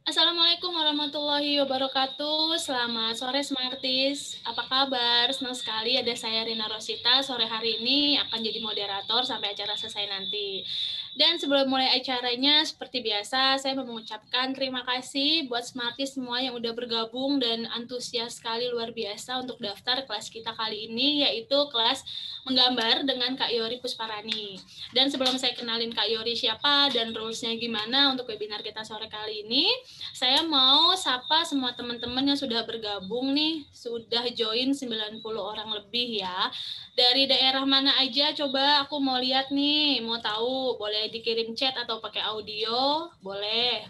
Assalamualaikum warahmatullahi wabarakatuh. Selamat sore Smarties. Apa kabar? Senang sekali ada saya Rina Rosita. Sore hari ini akan jadi moderator sampai acara selesai nanti. Dan sebelum mulai acaranya, seperti biasa, saya mau mengucapkan terima kasih buat Smarties semua yang udah bergabung dan antusias sekali luar biasa untuk daftar kelas kita kali ini, yaitu kelas menggambar dengan Kak Yori Pusparani. Dan sebelum saya kenalin Kak Yori siapa dan rules-nya gimana untuk webinar kita sore kali ini, saya mau sapa semua teman-teman yang sudah bergabung nih, sudah join 90 orang lebih ya. Dari daerah mana aja coba aku mau lihat nih, mau tahu, boleh dikirim chat atau pakai audio, boleh.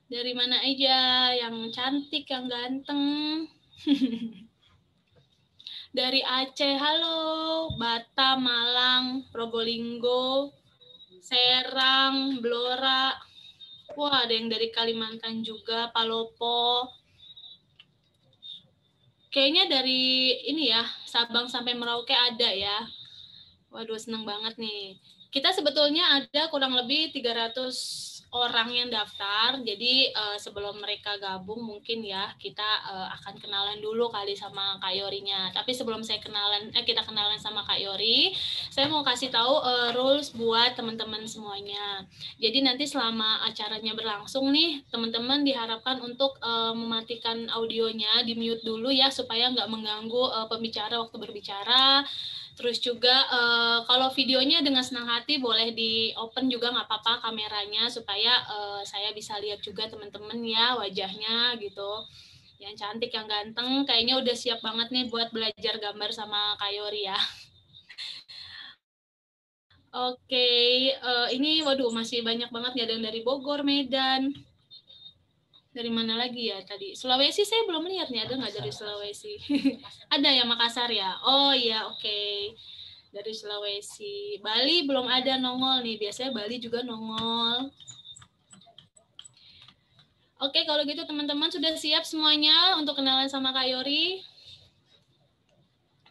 Dari mana aja, yang cantik, yang ganteng. Dari Aceh, halo, Batam, Malang, Probolinggo, Serang, Blora. Wah, ada yang dari Kalimantan juga, Palopo. Kayaknya dari ini ya, Sabang sampai Merauke ada ya. Waduh, seneng banget nih. Kita sebetulnya ada kurang lebih 300 orang yang daftar. Jadi sebelum mereka gabung mungkin ya kita akan kenalan dulu kali sama Kak Yorinya. Tapi sebelum kita kenalan sama Kak Yori, saya mau kasih tahu rules buat teman-teman semuanya. Jadi nanti selama acaranya berlangsung nih, teman-teman diharapkan untuk mematikan audionya, di-mute dulu ya supaya nggak mengganggu pembicara waktu berbicara. Terus juga kalau videonya dengan senang hati boleh di open juga nggak apa-apa kameranya supaya saya bisa lihat juga teman-teman ya wajahnya gitu. Yang cantik, yang ganteng, kayaknya udah siap banget nih buat belajar gambar sama Kak Yori ya. Oke, ini waduh masih banyak banget ya, ada yang dari Bogor, Medan. Dari mana lagi ya tadi? Sulawesi saya belum lihat nih, ada nggak dari Sulawesi? Ada ya, Makassar ya? Oh iya, oke. Dari Sulawesi. Bali belum ada nongol nih, biasanya Bali juga nongol. Oke, kalau gitu teman-teman sudah siap semuanya untuk kenalan sama Kak Yori?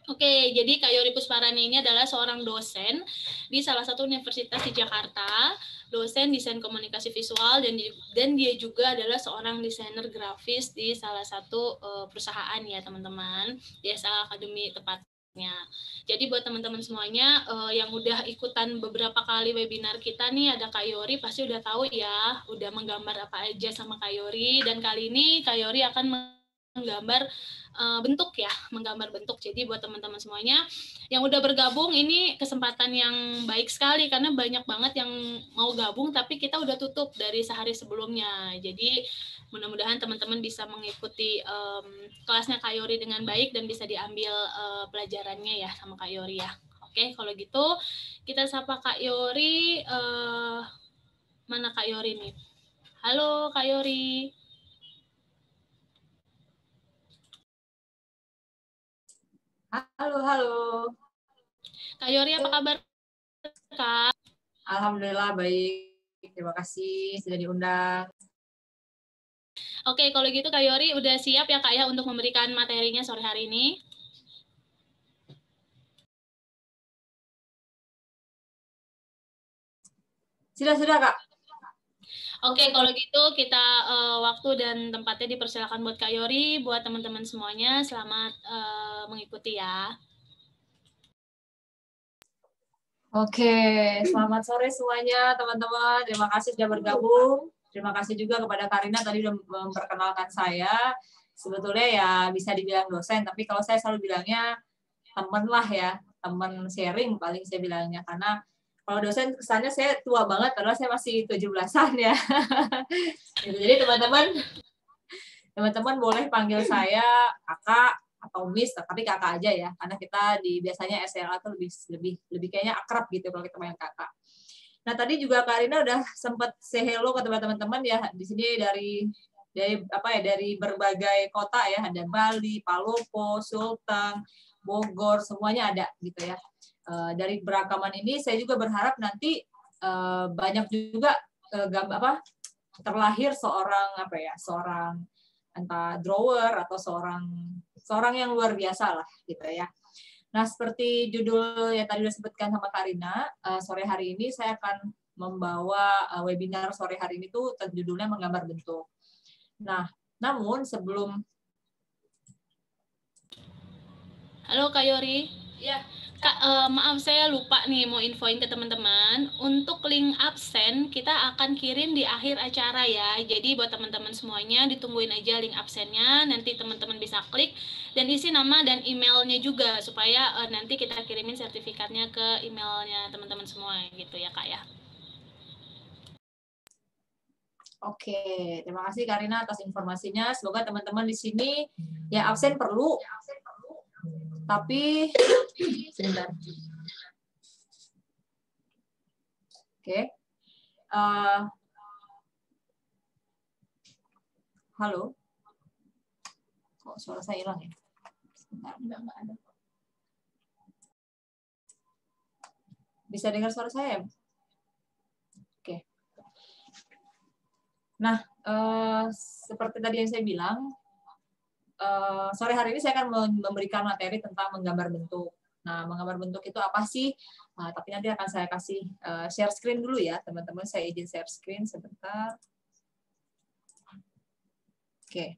Oke, jadi Kak Yori Pusparani ini adalah seorang dosen di salah satu universitas di Jakarta, dosen desain komunikasi visual, dan dia juga adalah seorang desainer grafis di salah satu perusahaan ya teman-teman, DSA Academy tepatnya. Jadi buat teman-teman semuanya yang udah ikutan beberapa kali webinar kita nih, ada Kak Yori, pasti udah tahu ya, udah menggambar apa aja sama Kak Yori, dan kali ini Kak Yori akan menggambar bentuk ya, menggambar bentuk. Jadi buat teman-teman semuanya yang udah bergabung, ini kesempatan yang baik sekali karena banyak banget yang mau gabung tapi kita udah tutup dari sehari sebelumnya. Jadi mudah-mudahan teman-teman bisa mengikuti kelasnya Kak Yori dengan baik dan bisa diambil pelajarannya ya sama Kak Yori ya. Oke, kalau gitu kita sapa Kak Yori. Mana Kak Yori nih? Halo Kak Yori. Halo, halo. Kak Yori apa kabar Kak? Alhamdulillah baik. Terima kasih sudah diundang. Oke, kalau gitu Kak Yori udah siap ya Kak ya untuk memberikan materinya sore hari ini? Sudah Kak. Oke, kalau gitu kita waktu dan tempatnya dipersilakan buat Kak Yori, buat teman-teman semuanya selamat mengikuti ya. Oke, selamat sore semuanya teman-teman. Terima kasih sudah bergabung. Terima kasih juga kepada Karina tadi sudah memperkenalkan saya. Sebetulnya ya bisa dibilang dosen, tapi kalau saya selalu bilangnya teman lah ya, teman sharing paling saya bilangnya. Karena kalau dosen kesannya saya tua banget, padahal saya masih 17-an ya. Jadi teman-teman boleh panggil saya kakak atau miss, tapi kakak aja ya, karena kita biasanya SLA tuh lebih kayaknya akrab gitu kalau kita panggil kakak. Nah tadi juga Kak Rina udah sempat say hello ke teman-teman ya, di sini dari berbagai kota ya, ada Bali, Palopo, Sulteng, Bogor, semuanya ada gitu ya. Dari beragaman ini saya juga berharap nanti banyak juga terlahir seorang entah drawer atau seorang yang luar biasa lah gitu ya. Nah, seperti judul yang tadi disebutkan sama Karina, sore hari ini saya akan membawa webinar sore hari ini tuh judulnya menggambar bentuk. Nah, namun sebelum Halo Kak Yori. Ya, Kak, maaf saya lupa nih mau infoin ke teman-teman. Untuk link absen kita akan kirim di akhir acara ya. Jadi buat teman-teman semuanya ditungguin aja link absennya. Nanti teman-teman bisa klik dan isi nama dan emailnya juga supaya nanti kita kirimin sertifikatnya ke emailnya teman-teman semua gitu ya Kak ya. Oke, terima kasih Karina atas informasinya. Semoga teman-teman di sini ya absen perlu. Tapi sebentar. Oke. Halo. Kok suara saya hilang ya? Sebentar, enggak ada. Bisa dengar suara saya? Oke. Nah, seperti tadi yang saya bilang, sore hari ini saya akan memberikan materi tentang menggambar bentuk. Nah, menggambar bentuk itu apa sih? Nah, tapi nanti akan saya kasih share screen dulu ya, teman-teman. Saya izin share screen sebentar. Oke.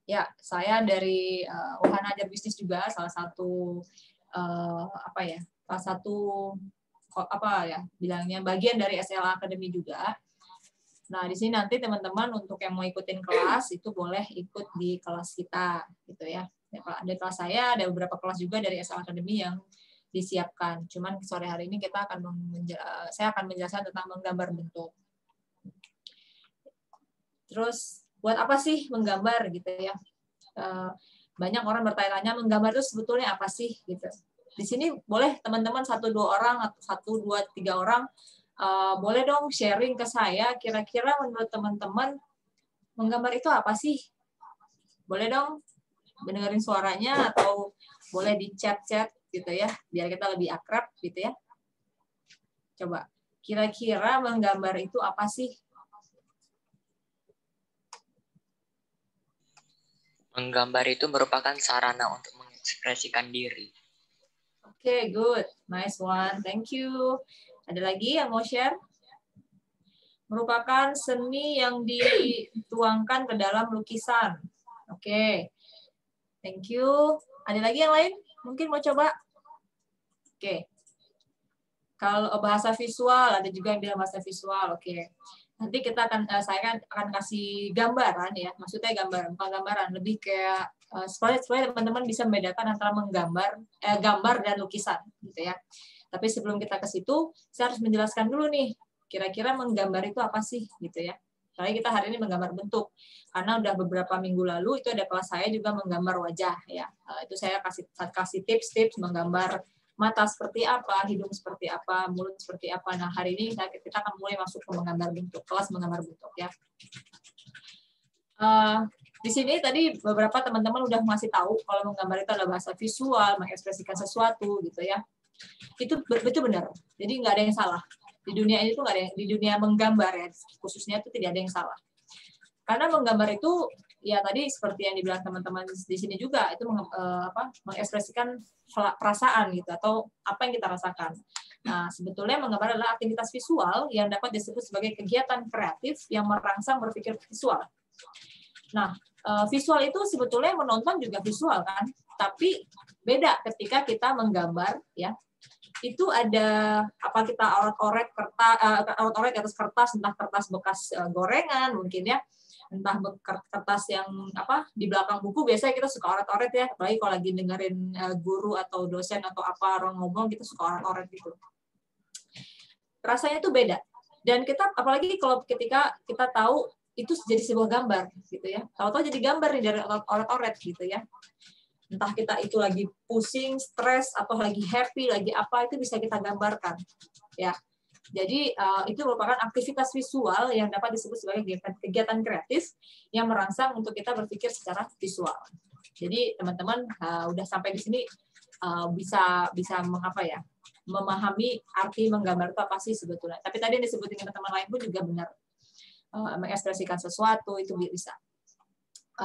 Ya, saya dari Wahana Ajar Bisnis juga, salah satu bilangnya bagian dari SLA Academy juga. Nah, di sini nanti teman-teman untuk yang mau ikutin kelas itu boleh ikut di kelas kita gitu ya. Ada kelas saya, ada beberapa kelas juga dari SLA Academy yang disiapkan. Cuman sore hari ini saya akan menjelaskan tentang menggambar bentuk. Terus buat apa sih menggambar gitu ya? Banyak orang bertanya-tanya menggambar itu sebetulnya apa sih gitu. Di sini boleh teman-teman 1-2 orang atau 1-2-3 orang boleh dong sharing ke saya, kira-kira menurut teman-teman menggambar itu apa sih? Boleh dong mendengarin suaranya atau boleh di chat-chat gitu ya, biar kita lebih akrab gitu ya. Coba, kira-kira menggambar itu apa sih? Menggambar itu merupakan sarana untuk mengekspresikan diri. Oke, good. Nice one. Thank you. Ada lagi yang mau share? Merupakan seni yang dituangkan ke dalam lukisan. Oke. Thank you. Ada lagi yang lain? Mungkin mau coba? Oke. Kalau bahasa visual, ada juga yang bilang bahasa visual. Oke. Nanti saya akan kasih gambaran ya. Maksudnya bukan gambaran, lebih kayak supaya teman-teman bisa membedakan antara gambar dan lukisan gitu ya. Tapi sebelum kita ke situ, saya harus menjelaskan dulu nih, kira-kira menggambar itu apa sih gitu ya. Soalnya kita hari ini menggambar bentuk. Karena udah beberapa minggu lalu itu ada kelas saya juga menggambar wajah ya. Itu saya kasih tips-tips menggambar mata seperti apa, hidung seperti apa, mulut seperti apa. Nah, hari ini kita akan mulai masuk ke menggambar bentuk, kelas menggambar bentuk ya. Di sini tadi beberapa teman-teman udah ngasih tahu kalau menggambar itu adalah bahasa visual, mengekspresikan sesuatu gitu ya. Itu benar. Jadi nggak ada yang salah. Di dunia ini tuh nggak ada di dunia menggambar ya, khususnya itu tidak ada yang salah. Karena menggambar itu ya tadi seperti yang dibilang teman-teman di sini juga itu mengekspresikan perasaan gitu atau apa yang kita rasakan. Nah, sebetulnya menggambar adalah aktivitas visual yang dapat disebut sebagai kegiatan kreatif yang merangsang berpikir visual. Nah, visual itu sebetulnya menonton juga visual kan, tapi beda ketika kita menggambar ya. Itu ada apa kita oret-oret di atas kertas, entah kertas bekas gorengan mungkin ya, entah kertas yang di belakang buku biasanya kita suka oret-oret ya, apalagi kalau lagi dengerin guru atau dosen atau apa orang ngomong kita suka oret-oret gitu. Rasanya itu beda. Dan kita apalagi kalau ketika kita tahu itu jadi sebuah gambar gitu ya. Tahu-tahu jadi gambar nih dari oret-oret gitu ya. Entah kita itu lagi pusing, stres, atau lagi happy, lagi apa, itu bisa kita gambarkan. Ya, jadi itu merupakan aktivitas visual yang dapat disebut sebagai kegiatan kreatif yang merangsang untuk kita berpikir secara visual. Jadi teman-teman udah sampai di sini bisa memahami arti menggambar itu apa sih sebetulnya. Tapi tadi yang disebutin teman-teman lain pun juga benar. Mengekspresikan sesuatu itu bisa.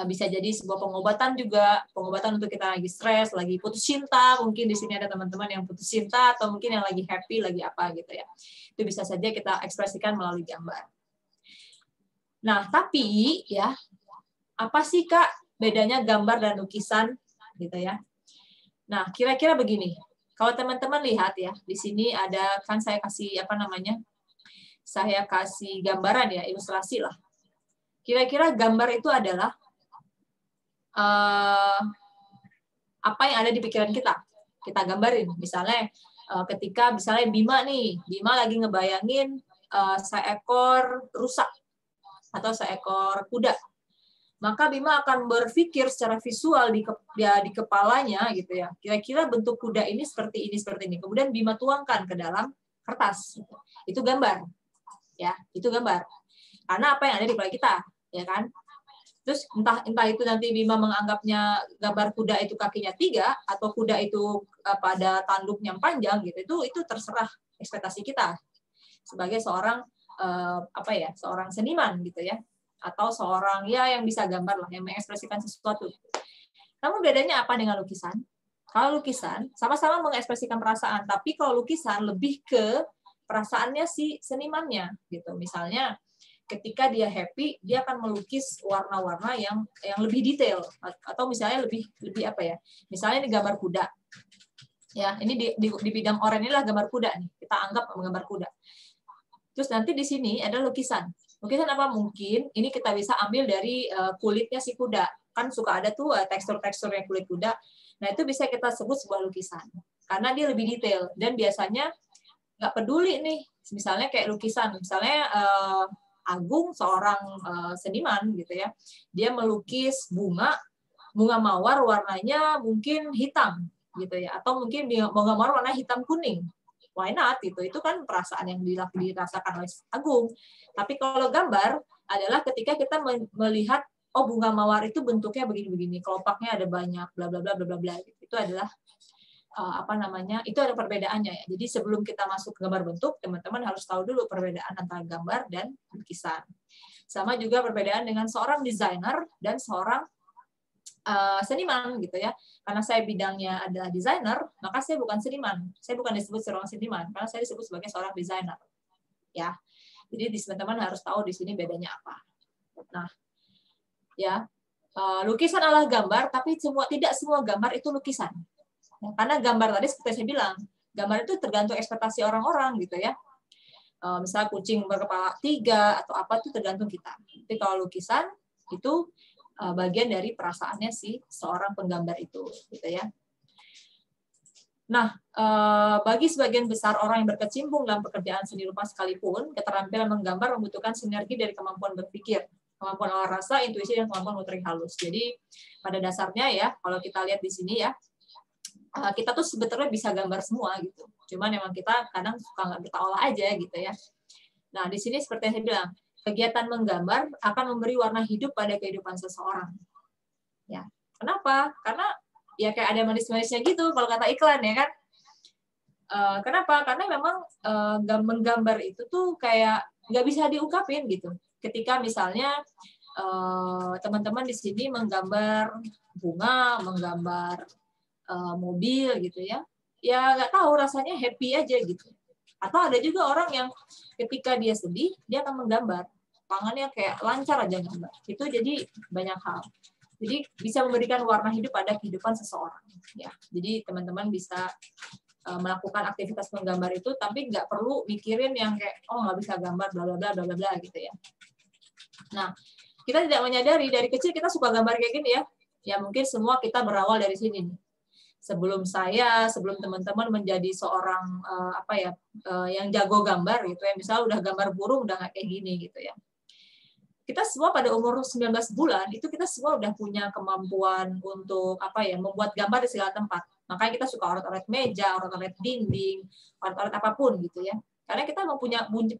bisa jadi sebuah pengobatan juga, pengobatan untuk kita lagi stres, lagi putus cinta, mungkin di sini ada teman-teman yang putus cinta, atau mungkin yang lagi happy, lagi apa gitu ya. Itu bisa saja kita ekspresikan melalui gambar. Nah, tapi ya, apa sih Kak bedanya gambar dan lukisan gitu ya? Nah, kira-kira begini. Kalau teman-teman lihat ya, di sini ada, kan saya kasih apa namanya? Saya kasih gambaran ya, ilustrasi lah. Kira-kira gambar itu adalah apa yang ada di pikiran kita gambarin. Misalnya ketika misalnya Bima lagi ngebayangin seekor rusa atau seekor kuda, maka Bima akan berpikir secara visual di kepalanya gitu ya, kira-kira bentuk kuda ini seperti ini, kemudian Bima tuangkan ke dalam kertas. Itu gambar ya, itu gambar karena apa yang ada di kepala kita, ya kan. Terus entah itu nanti Bima menganggapnya gambar kuda itu kakinya 3 atau kuda itu pada tanduknya panjang gitu, itu terserah ekspektasi kita sebagai seorang seorang seniman gitu ya, atau seorang ya yang bisa gambar lah, yang mengekspresikan sesuatu. Namun bedanya apa dengan lukisan? Kalau lukisan sama-sama mengekspresikan perasaan, tapi kalau lukisan lebih ke perasaannya si senimannya gitu. Misalnya ketika dia happy, dia akan melukis warna-warna yang lebih detail, atau misalnya lebih apa ya? Misalnya ini gambar kuda. Ya, ini di bidang oranye inilah gambar kuda nih. Kita anggap gambar kuda. Terus nanti di sini ada lukisan. Lukisan apa? Mungkin ini kita bisa ambil dari kulitnya si kuda. Kan suka ada tuh tekstur-teksturnya kulit kuda. Nah, itu bisa kita sebut sebuah lukisan. Karena dia lebih detail dan biasanya nggak peduli nih. Misalnya kayak lukisan, misalnya Agung seorang seniman gitu ya, dia melukis bunga mawar warnanya mungkin hitam gitu ya, atau mungkin bunga mawar warna hitam kuning, why not gitu, itu kan perasaan yang dirasakan oleh Agung. Tapi kalau gambar adalah ketika kita melihat oh bunga mawar itu bentuknya begini-begini, kelopaknya ada banyak, bla bla bla bla bla bla, itu adalah itu ada perbedaannya ya. Jadi sebelum kita masuk ke gambar bentuk, teman-teman harus tahu dulu perbedaan antara gambar dan lukisan. Sama juga perbedaan dengan seorang desainer dan seorang seniman gitu ya. Karena saya bidangnya adalah desainer, maka saya bukan seniman. Saya bukan disebut seorang seniman, karena saya disebut sebagai seorang desainer. Ya. Jadi teman-teman harus tahu di sini bedanya apa. Nah, ya. Lukisan adalah gambar, tapi tidak semua gambar itu lukisan. Karena gambar tadi seperti saya bilang, gambar itu tergantung ekspektasi orang-orang gitu ya. Misalnya kucing berkepala 3 atau apa itu tergantung kita. Tapi kalau lukisan itu bagian dari perasaannya si seorang penggambar itu gitu ya. Nah, bagi sebagian besar orang yang berkecimpung dalam pekerjaan seni rupa sekalipun, keterampilan menggambar membutuhkan sinergi dari kemampuan berpikir, kemampuan olah rasa, intuisi, dan kemampuan motorik halus. Jadi pada dasarnya ya, kalau kita lihat di sini ya, kita tuh sebetulnya bisa gambar semua gitu. Cuman memang kita kadang suka nggak kita olah aja gitu ya. Nah, di sini seperti yang saya bilang, kegiatan menggambar akan memberi warna hidup pada kehidupan seseorang. Ya. Kenapa? Karena ya kayak ada manis-manisnya gitu kalau kata iklan ya kan. Kenapa? Karena memang menggambar itu tuh kayak nggak bisa diungkapin gitu. Ketika misalnya teman-teman di sini menggambar bunga, menggambar mobil gitu ya nggak tahu, rasanya happy aja gitu. Atau ada juga orang yang ketika dia sedih dia akan menggambar, tangannya kayak lancar aja gambar, itu jadi banyak hal, jadi bisa memberikan warna hidup pada kehidupan seseorang ya. Jadi teman-teman bisa melakukan aktivitas menggambar itu tapi nggak perlu mikirin yang kayak oh nggak bisa gambar bla bla bla bla bla gitu ya. Nah, kita tidak menyadari dari kecil kita suka gambar kayak gini ya mungkin semua kita berawal dari sini nih. Sebelum teman-teman menjadi seorang yang jago gambar gitu ya, misalnya udah gambar burung udah nggak kayak gini gitu ya. Kita semua pada umur 19 bulan itu kita semua udah punya kemampuan untuk membuat gambar di segala tempat. Makanya kita suka oret-oret meja, oret-oret dinding, oret-oret apapun gitu ya. Karena kita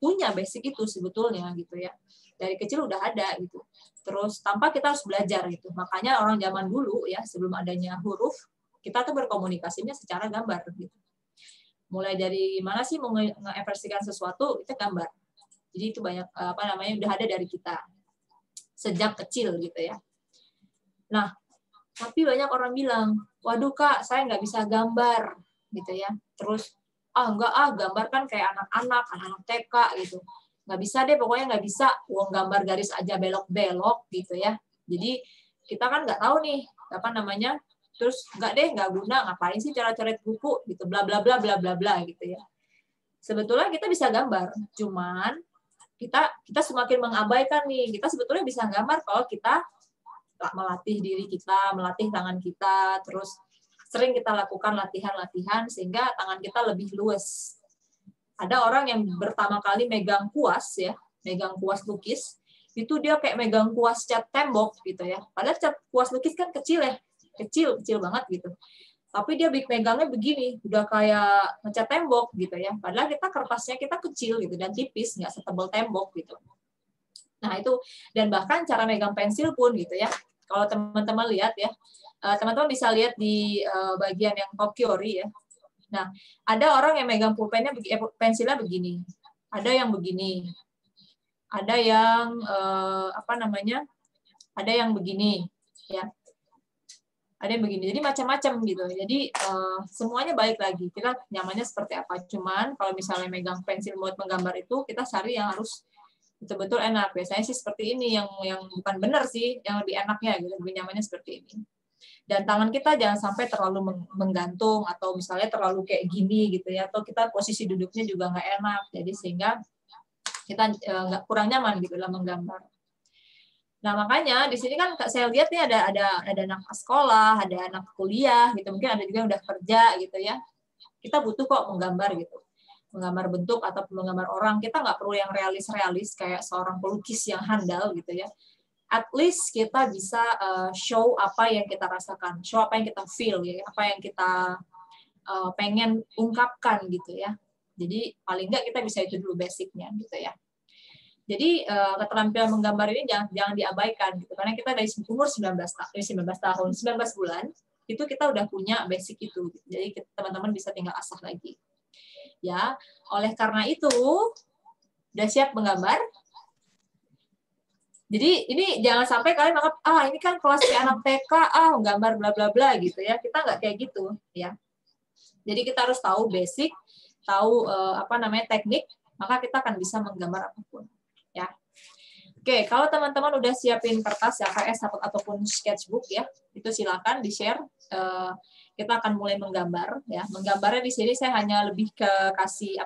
punya basic itu sebetulnya gitu ya. Dari kecil udah ada gitu. Terus tanpa kita harus belajar gitu. Makanya orang zaman dulu ya sebelum adanya huruf, kita tuh berkomunikasinya secara gambar gitu. Mulai dari mana sih mau mengekspresikan sesuatu itu gambar. Jadi itu banyak udah ada dari kita sejak kecil gitu ya. Nah, tapi banyak orang bilang, waduh Kak, saya nggak bisa gambar, gitu ya. Terus, enggak gambar kan kayak anak-anak TK gitu. Nggak bisa deh, pokoknya nggak bisa. Uang gambar garis aja belok-belok gitu ya. Jadi kita kan nggak tahu nih, apa namanya, terus nggak guna, ngapain sih cara coret buku gitu, bla bla bla bla bla bla gitu ya. Sebetulnya kita bisa gambar, cuman kita semakin mengabaikan nih. Kita sebetulnya bisa gambar kalau kita melatih diri kita, melatih tangan kita, terus sering kita lakukan latihan-latihan sehingga tangan kita lebih luas. Ada orang yang pertama kali megang kuas ya, megang kuas lukis, itu dia kayak megang kuas cat tembok gitu ya. Padahal cat kuas lukis kan kecil ya, kecil banget gitu. Tapi dia megangnya begini, udah kayak ngecat tembok gitu ya. Padahal kertasnya kita kecil gitu dan tipis, nggak setebal tembok gitu. Nah itu, dan bahkan cara megang pensil pun gitu ya. Kalau teman-teman lihat ya, teman-teman bisa lihat di bagian yang Tokiori ya. Nah, ada orang yang megang pulpennya, pensilnya begini. Ada yang begini. Ada yang ada yang begini ya. Ada yang begini, jadi macam-macam gitu. Jadi semuanya balik lagi, kita nyamannya seperti apa. Cuman kalau misalnya megang pensil buat menggambar itu, kita cari yang harus betul-betul enak. Biasanya sih seperti ini, yang bukan benar sih, yang lebih enaknya gitu, lebih nyamannya seperti ini. Dan tangan kita jangan sampai terlalu menggantung atau misalnya terlalu kayak gini gitu ya, atau kita posisi duduknya juga nggak enak, jadi sehingga kita nggak kurang nyaman gitu dalam menggambar. Nah, makanya di sini kan saya lihat nih ada anak sekolah, ada anak kuliah gitu, mungkin ada juga yang udah kerja gitu ya. Kita butuh kok menggambar gitu. Menggambar bentuk atau menggambar orang, kita nggak perlu yang realis-realis kayak seorang pelukis yang handal gitu ya. At least kita bisa show apa yang kita rasakan, show apa yang kita feel ya, apa yang kita pengen ungkapkan gitu ya. Jadi paling nggak kita bisa itu dulu basicnya gitu ya. Jadi keterampilan menggambar ini jangan diabaikan gitu, karena kita dari umur 19 tahun, 19 bulan itu kita udah punya basic itu. Gitu. Jadi teman-teman bisa tinggal asah lagi. Ya, oleh karena itu udah siap menggambar? Jadi ini jangan sampai kalian menganggap ini kan kelas anak TK, gambar bla bla bla gitu ya. Kita nggak kayak gitu ya. Jadi kita harus tahu basic, tahu teknik, maka kita akan bisa menggambar apapun. Ya. Oke, kalau teman-teman udah siapin kertas ya, KS ataupun sketchbook ya, itu silakan di-share. Kita akan mulai menggambar ya. Menggambarnya di sini saya hanya lebih ke kasih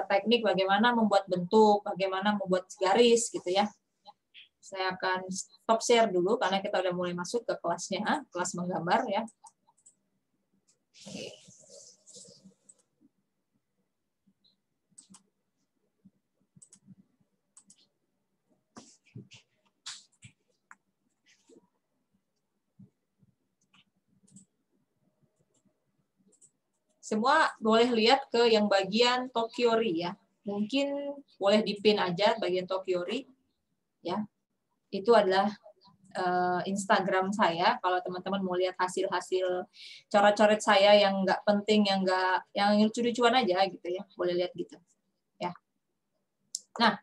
teknik bagaimana membuat bentuk, bagaimana membuat garis gitu ya. Saya akan stop share dulu karena kita udah mulai masuk ke kelasnya, kelas menggambar ya. Oke. Semua boleh lihat ke yang bagian Tokiori ya. Mungkin boleh dipin aja bagian Tokiori. Ya. Itu adalah Instagram saya. Kalau teman-teman mau lihat hasil-hasil coret-coret saya yang nggak penting, yang lucu-lucuan aja gitu ya. Boleh lihat gitu. Ya. Nah,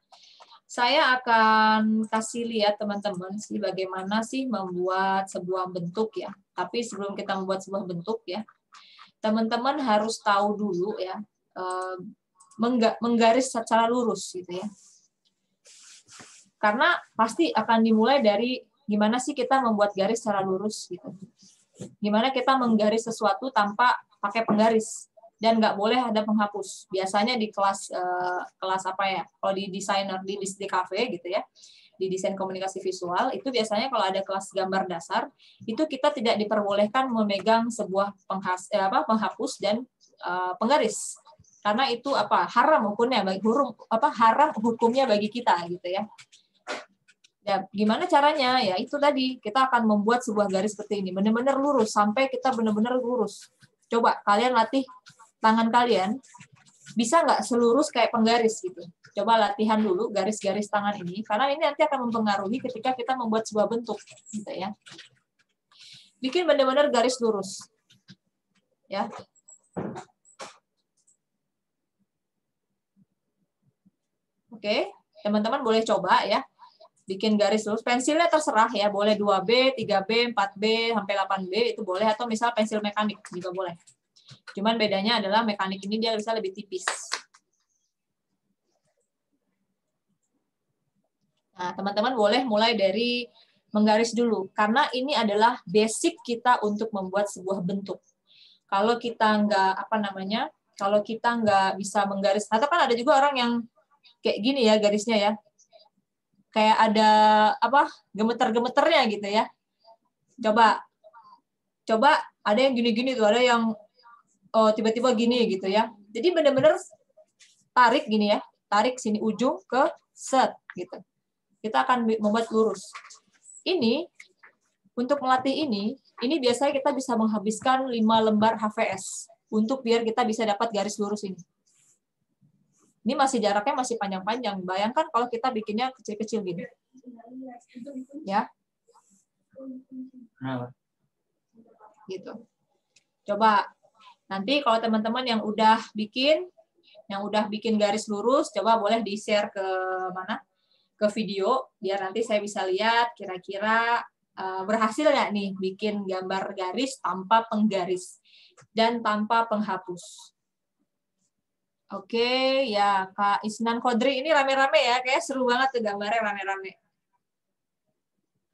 saya akan kasih lihat teman-teman sih bagaimana sih membuat sebuah bentuk ya. Tapi sebelum kita membuat sebuah bentuk ya, teman-teman harus tahu dulu ya, menggaris secara lurus gitu ya. Karena pasti akan dimulai dari gimana sih kita membuat garis secara lurus gitu. Gimana kita menggaris sesuatu tanpa pakai penggaris dan nggak boleh ada penghapus. Biasanya di kelas apa ya? Kalau di desainer di kafe gitu ya, di desain komunikasi visual itu biasanya kalau ada kelas gambar dasar itu kita tidak diperbolehkan memegang sebuah penghapus dan penggaris karena itu haram hukumnya bagi kita gitu ya. Ya, gimana caranya? Ya itu tadi kita akan membuat sebuah garis seperti ini benar-benar lurus sampai kita benar-benar lurus. Coba kalian latih tangan kalian bisa nggak selurus kayak penggaris gitu. Coba latihan dulu garis-garis tangan ini, karena ini nanti akan mempengaruhi ketika kita membuat sebuah bentuk, gitu ya. Bikin benar-benar garis lurus, ya. Oke, teman-teman boleh coba ya. bikin garis lurus. Pensilnya terserah ya, boleh 2B, 3B, 4B, sampai 8B itu boleh, atau misal pensil mekanik juga boleh. Cuman bedanya adalah mekanik ini dia bisa lebih tipis. Nah, teman-teman boleh mulai dari menggaris dulu, karena ini adalah basic kita untuk membuat sebuah bentuk. Kalau kita kalau kita nggak bisa menggaris, atau kan ada juga orang yang kayak gini ya garisnya ya, kayak ada gemeter-gemeternya gitu ya. Coba ada yang gini-gini tuh, ada yang tiba-tiba gini gitu ya. Jadi benar-benar tarik gini ya, tarik sini ujung ke set gitu. Kita akan membuat lurus. Ini untuk melatih ini biasanya kita bisa menghabiskan 5 lembar HVS untuk biar kita bisa dapat garis lurus ini. Ini jaraknya masih panjang-panjang. Bayangkan kalau kita bikinnya kecil-kecil gini. Ya. Gitu. Coba nanti kalau teman-teman yang udah bikin garis lurus, coba boleh di-share ke mana? Ke video biar nanti saya bisa lihat kira-kira berhasil nggak nih bikin gambar garis tanpa penggaris dan tanpa penghapus. Oke, ya Kak Isnan Kodri ini rame-rame ya, kayak seru banget tuh gambarnya rame-rame.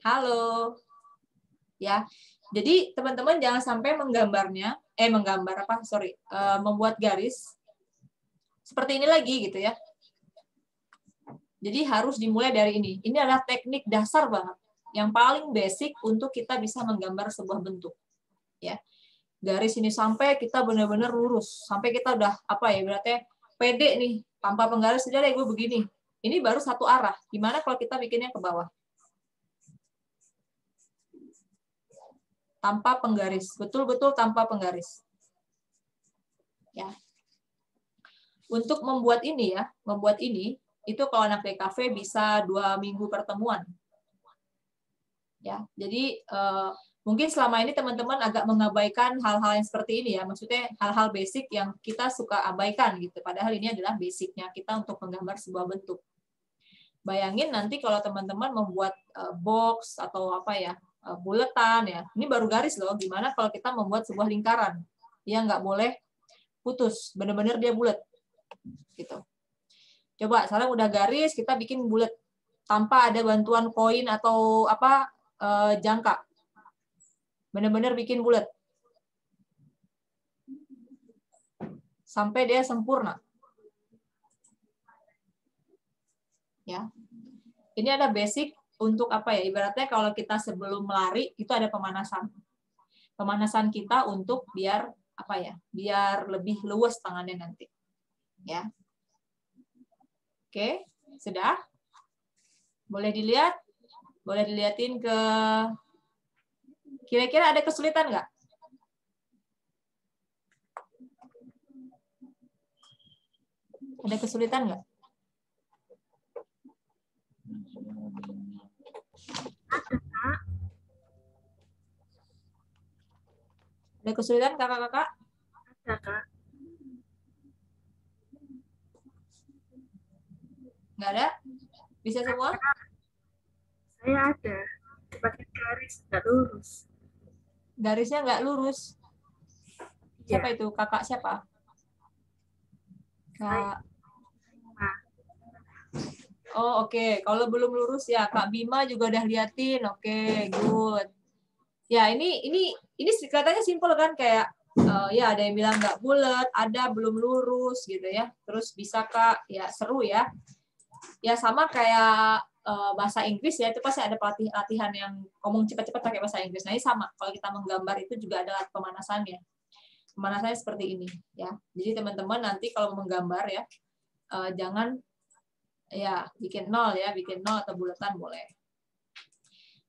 Halo. Ya. Jadi teman-teman jangan sampai membuat garis seperti ini lagi gitu ya. Jadi harus dimulai dari ini. Ini adalah teknik dasar banget, yang paling basic untuk kita bisa menggambar sebuah bentuk. Ya. Garis ini sampai kita benar-benar lurus, sampai kita udah berarti pede nih, tanpa penggaris saja deh gue begini. Ini baru satu arah. Gimana kalau kita bikinnya ke bawah? Tanpa penggaris, betul-betul tanpa penggaris. Ya. Untuk membuat ini itu kalau anak DKV bisa 2 minggu pertemuan. Ya, jadi mungkin selama ini teman-teman agak mengabaikan hal-hal yang seperti ini ya, maksudnya hal-hal basic yang kita suka abaikan gitu. Padahal ini adalah basicnya kita untuk menggambar sebuah bentuk. Bayangin nanti kalau teman-teman membuat box atau buletan ya, ini baru garis loh. Gimana kalau kita membuat sebuah lingkaran? Ya nggak boleh putus, benar-benar dia bulat, gitu. Coba sekarang udah garis, kita bikin bulat tanpa ada bantuan koin atau jangka. Benar-benar bikin bulat sampai dia sempurna. Ya, ini ada basic untuk ibaratnya kalau kita sebelum lari itu ada pemanasan kita untuk biar biar lebih luas tangannya nanti. Ya, oke, sudah. Boleh dilihatin ke kira-kira ada kesulitan nggak? Ada kesulitan nggak? Ada kesulitan kakak-kakak? Ada, Kak. Nggak ada? Bisa semua? Saya ada. Pakai garis nggak lurus. Garisnya nggak lurus. Siapa itu? Kakak siapa? Kak. Oh, oke. Kalau belum lurus ya, Kak Bima juga udah liatin. Oke, good. Ya, ini katanya simpel kan, kayak ya ada yang bilang nggak bulat, ada belum lurus gitu ya. Terus bisa Kak, ya seru ya. Ya sama kayak bahasa Inggris ya, itu pasti ada latihan yang ngomong cepat-cepat pakai bahasa Inggris. Nah, ini sama. Kalau kita menggambar itu juga ada pemanasannya. Pemanasannya seperti ini ya. Jadi teman-teman nanti kalau menggambar ya, jangan ya bikin nol atau bulatan boleh.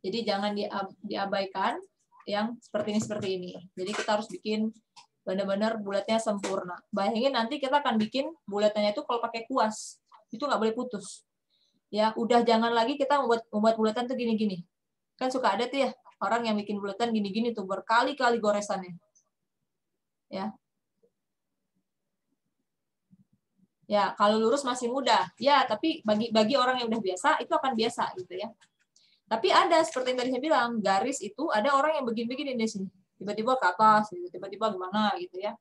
Jadi jangan diabaikan yang seperti ini. Jadi kita harus bikin benar-benar bulatnya sempurna. Bayangin nanti kita akan bikin bulatannya itu kalau pakai kuas, itu nggak boleh putus. Ya, udah jangan lagi kita membuat bulatan tuh gini-gini. Kan suka ada tuh ya orang yang bikin bulatan gini-gini tuh berkali-kali goresannya. Ya. Ya, kalau lurus masih mudah. Ya, tapi bagi orang yang udah biasa, itu akan biasa gitu ya. Tapi ada seperti yang tadi saya bilang, garis itu ada orang yang begini-begini di sini. Tiba-tiba ke atas, gitu. Tiba-tiba gimana gitu ya.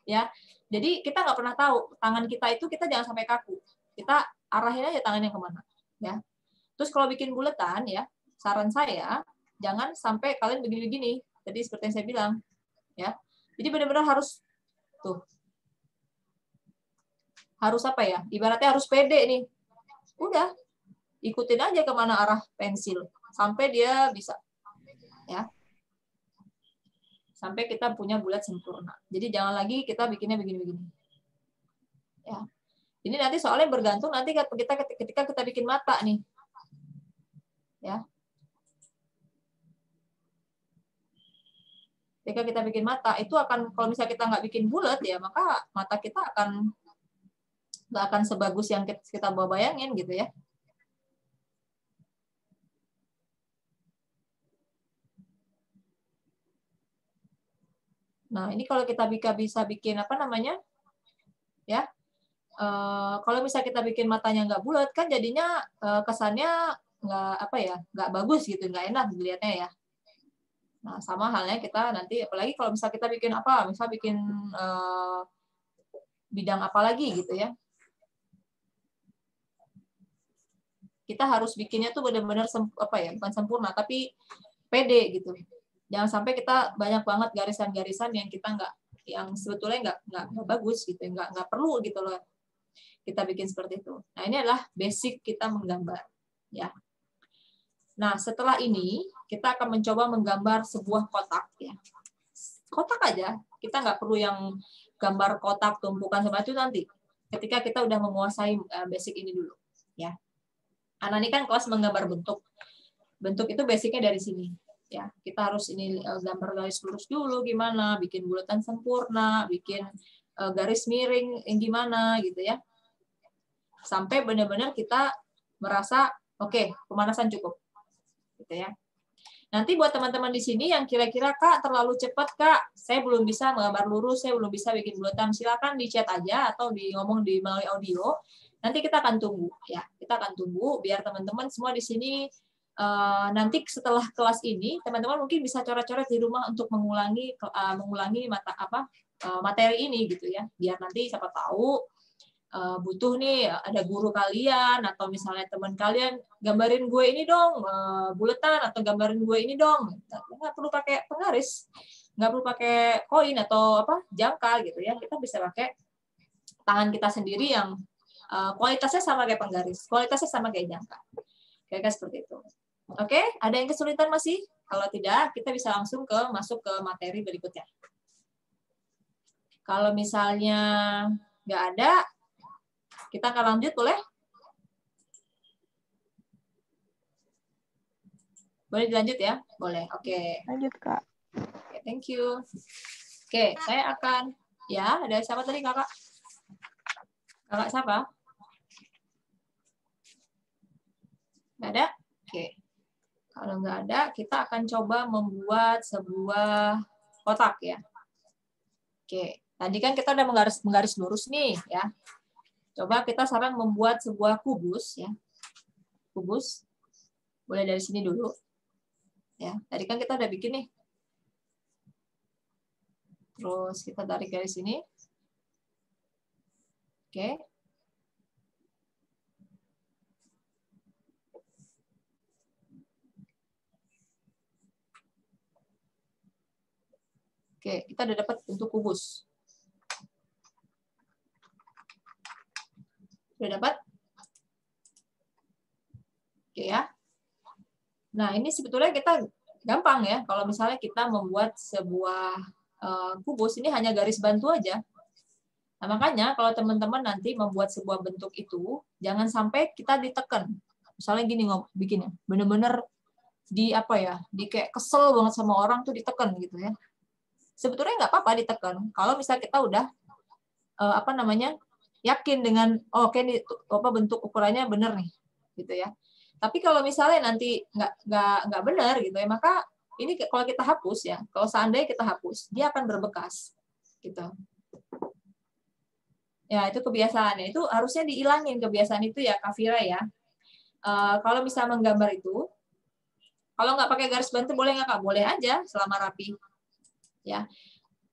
Ya, jadi kita nggak pernah tahu tangan kita itu kita jangan sampai kaku. Kita arahin aja tangannya kemana. Ya. Terus kalau bikin buletan ya, saran saya jangan sampai kalian begini-begini. Jadi seperti yang saya bilang, ya. Jadi benar-benar harus tuh. Harus apa ya? Ibaratnya harus pede nih. Udah, ikutin aja kemana arah pensil sampai dia bisa. Ya. Sampai kita punya bulat sempurna. Jadi jangan lagi kita bikinnya begini-begini. Ya. Ini nanti soalnya bergantung nanti ketika kita bikin mata nih. Ya. Ketika kita bikin mata, itu akan, kalau misalnya kita nggak bikin bulat ya, maka mata kita nggak akan sebagus yang kita bayangin gitu ya. Nah, ini kalau kita bisa bikin apa namanya, ya, kalau misalnya kita bikin matanya nggak bulat, kan jadinya kesannya nggak apa ya, nggak bagus gitu, nggak enak dilihatnya ya. Nah, sama halnya kita nanti, apalagi kalau misalnya kita bikin apa, misal bikin bidang apa lagi gitu ya. Kita harus bikinnya tuh benar-benar apa ya, bukan sempurna, tapi pede gitu. Jangan sampai kita banyak banget garisan-garisan yang kita yang sebetulnya nggak bagus gitu, nggak perlu gitu loh. Kita bikin seperti itu. Nah, ini adalah basic kita menggambar, ya. Nah, setelah ini kita akan mencoba menggambar sebuah kotak, ya. Kotak aja, kita nggak perlu yang gambar kotak tumpukan sama itu nanti. Ketika kita udah menguasai basic ini dulu, ya. Anak ini kan kelas menggambar bentuk. Bentuk itu basicnya dari sini, ya. Kita harus ini gambar garis lurus dulu gimana, bikin bulatan sempurna, bikin garis miring yang gimana gitu ya. Sampai benar-benar kita merasa oke, pemanasan cukup. Gitu ya. Nanti buat teman-teman di sini yang kira-kira Kak terlalu cepat Kak, saya belum bisa menggambar lurus, saya belum bisa bikin bulatan, silakan di chat aja atau ngomong melalui audio. Nanti kita akan tunggu ya. Kita akan tunggu biar teman-teman semua di sini nanti setelah kelas ini teman-teman mungkin bisa coret-coret di rumah untuk mengulangi materi ini gitu ya. Biar nanti siapa tahu butuh nih ada guru kalian atau misalnya teman kalian gambarin gue ini dong buletan atau gambarin gue ini dong, nggak perlu pakai penggaris, nggak perlu pakai koin atau apa jangkar gitu ya, kita bisa pakai tangan kita sendiri yang kualitasnya sama kayak penggaris, kualitasnya sama kayak jangkar, kayak seperti itu. Oke, ada yang kesulitan masih? Kalau tidak kita bisa langsung masuk ke materi berikutnya. Kalau misalnya nggak ada, kita akan lanjut, boleh? Boleh dilanjut ya? Boleh, oke. Lanjut, Kak. Oke, thank you. Oke, saya akan, ya, ada siapa tadi, Kakak? Kakak siapa? Nggak ada? Oke. Kalau nggak ada, kita akan coba membuat sebuah kotak, ya. Oke, tadi kan kita udah menggaris lurus nih, ya. Coba kita sekarang membuat sebuah kubus ya. Kubus. Boleh dari sini dulu. Ya, tadi kan kita udah bikin nih. Terus kita tarik garis sini. Oke. Oke, kita udah dapat bentuk kubus. Sudah dapat? Oke ya. Nah, ini sebetulnya kita gampang ya. Kalau misalnya kita membuat sebuah kubus, ini hanya garis bantu aja. Nah, makanya kalau teman-teman nanti membuat sebuah bentuk itu, jangan sampai kita ditekan. Misalnya gini bikinnya, bener-bener di kayak kesel banget sama orang tuh ditekan gitu ya. Sebetulnya nggak apa-apa ditekan. Kalau misalnya kita udah yakin dengan oke nih bentuk ukurannya bener nih gitu ya. Tapi kalau misalnya nanti nggak benar gitu ya, maka ini kalau kita hapus ya, kalau seandainya kita hapus, dia akan berbekas gitu. Ya, itu kebiasaan. Ya, itu harusnya dihilangin kebiasaan itu ya, Kak Fira ya. Kalau misalnya menggambar itu, kalau nggak pakai garis bantu boleh nggak Kak? Boleh aja selama rapi. Ya.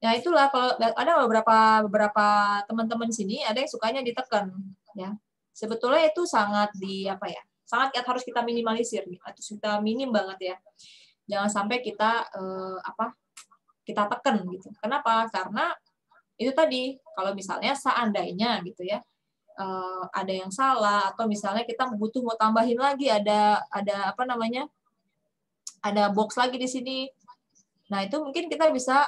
Ya itulah kalau ada beberapa teman-teman sini ada yang sukanya ditekan ya. Sebetulnya itu sangat sangat harus kita minimalisir atau kita minim banget ya. Jangan sampai kita kita tekan gitu. Kenapa? Karena itu tadi kalau misalnya seandainya gitu ya ada yang salah atau misalnya kita butuh mau tambahin lagi ada ada box lagi di sini. Nah, itu mungkin kita bisa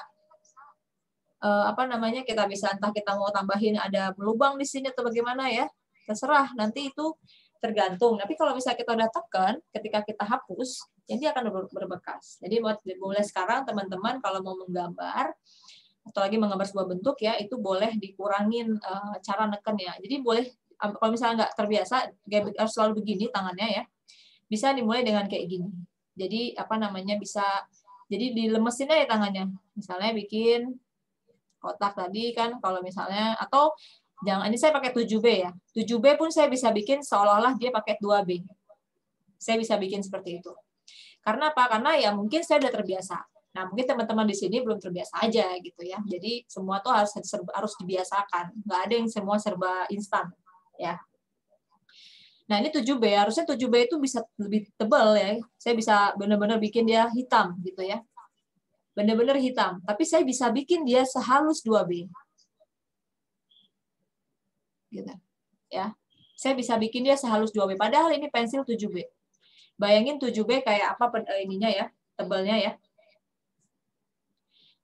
kita bisa entah kita mau tambahin ada lubang di sini atau bagaimana ya. Terserah, nanti itu tergantung. Tapi kalau misalnya kita udah tekan, ketika kita hapus, jadi akan berbekas. Jadi boleh sekarang teman-teman kalau mau menggambar atau lagi menggambar sebuah bentuk ya, itu boleh dikurangin cara neken ya. Jadi boleh kalau misalnya nggak terbiasa harus selalu begini tangannya ya. Bisa dimulai dengan kayak gini. Jadi jadi dilemesin aja tangannya. Misalnya bikin kotak tadi kan kalau misalnya atau jangan ini saya pakai 7B ya. 7B pun saya bisa bikin seolah-olah dia pakai 2B. Saya bisa bikin seperti itu. Karena apa? Karena ya mungkin saya udah terbiasa. Nah, mungkin teman-teman di sini belum terbiasa aja gitu ya. Jadi semua tuh harus dibiasakan. Nggak ada yang semua serba instan ya. Nah, ini 7B. Harusnya 7B itu bisa lebih tebal ya. Saya bisa benar-benar bikin dia hitam gitu ya. Benar-benar hitam. Tapi saya bisa bikin dia sehalus 2B. Gitu. Ya. Saya bisa bikin dia sehalus 2B. Padahal ini pensil 7B. Bayangin 7B kayak apa ininya ya, tebalnya ya.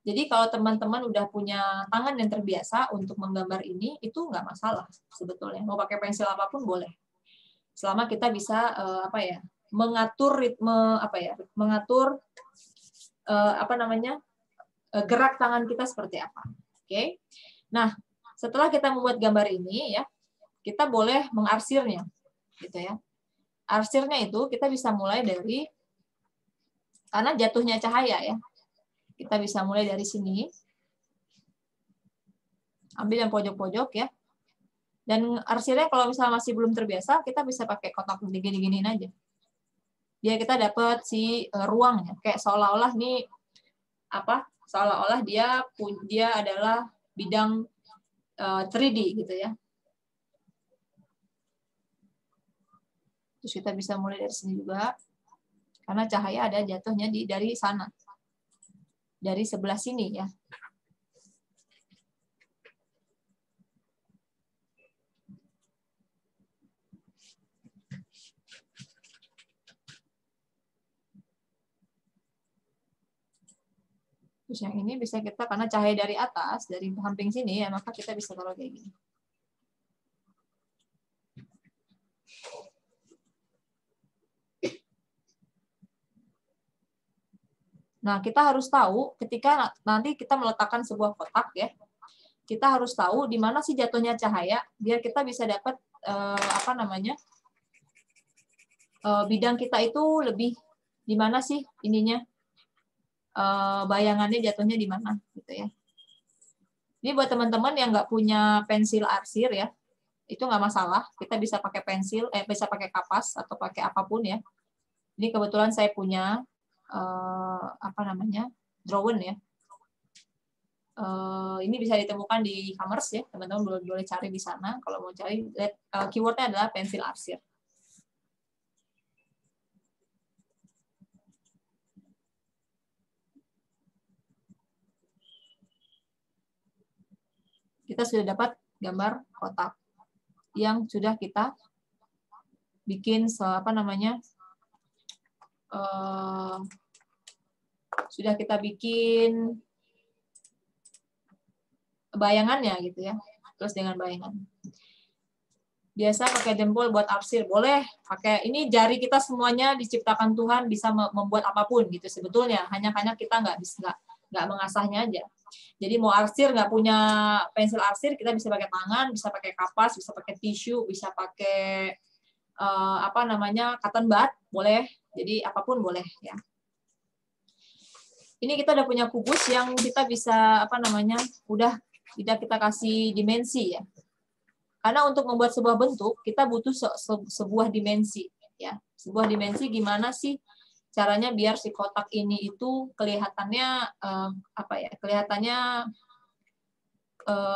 Jadi kalau teman-teman udah punya tangan yang terbiasa untuk menggambar ini, itu nggak masalah sebetulnya. Mau pakai pensil apapun boleh. Selama kita bisa mengatur ritme mengatur gerak tangan kita seperti apa. Oke. Nah, setelah kita membuat gambar ini ya, kita boleh mengarsirnya gitu ya. Arsirnya itu kita bisa mulai dari karena jatuhnya cahaya ya. Kita bisa mulai dari sini. Ambil yang pojok-pojok ya. Dan arsirnya kalau misalnya masih belum terbiasa, kita bisa pakai kotak gini-giniin aja. Biar kita dapat si ruangnya. Kayak seolah-olah nih seolah-olah dia adalah bidang 3D gitu ya. Terus kita bisa mulai dari sini juga. Karena cahaya ada jatuhnya dari sana. Dari sebelah sini ya. Terus yang ini bisa kita, karena cahaya dari atas, dari samping sini ya, maka kita bisa taruh kayak gini. Nah, kita harus tahu ketika nanti kita meletakkan sebuah kotak ya, kita harus tahu di mana sih jatuhnya cahaya biar kita bisa dapat bidang kita itu lebih di mana sih ininya bayangannya jatuhnya di mana gitu ya. Ini buat teman-teman yang nggak punya pensil arsir ya, itu nggak masalah. Kita bisa pakai pensil, bisa pakai kapas atau pakai apapun ya. Ini kebetulan saya punya Drawn ya. Ini bisa ditemukan di e-commerce ya, teman-teman boleh cari di sana. Kalau mau cari, keywordnya adalah pensil arsir. Kita sudah dapat gambar kotak yang sudah kita bikin sudah kita bikin bayangannya gitu ya. Terus dengan bayangan. Biasa pakai jempol buat arsir, boleh pakai ini jari kita semuanya diciptakan Tuhan bisa membuat apapun gitu sebetulnya. Hanya kita nggak mengasahnya aja. Jadi mau arsir nggak punya pensil arsir, kita bisa pakai tangan, bisa pakai kapas, bisa pakai tisu, bisa pakai cotton bud, boleh. Jadi apapun boleh ya. Ini kita udah punya kubus yang kita bisa udah kita kasih dimensi ya. Karena untuk membuat sebuah bentuk, kita butuh sebuah dimensi. Ya, sebuah dimensi gimana sih caranya biar si kotak ini itu kelihatannya kelihatannya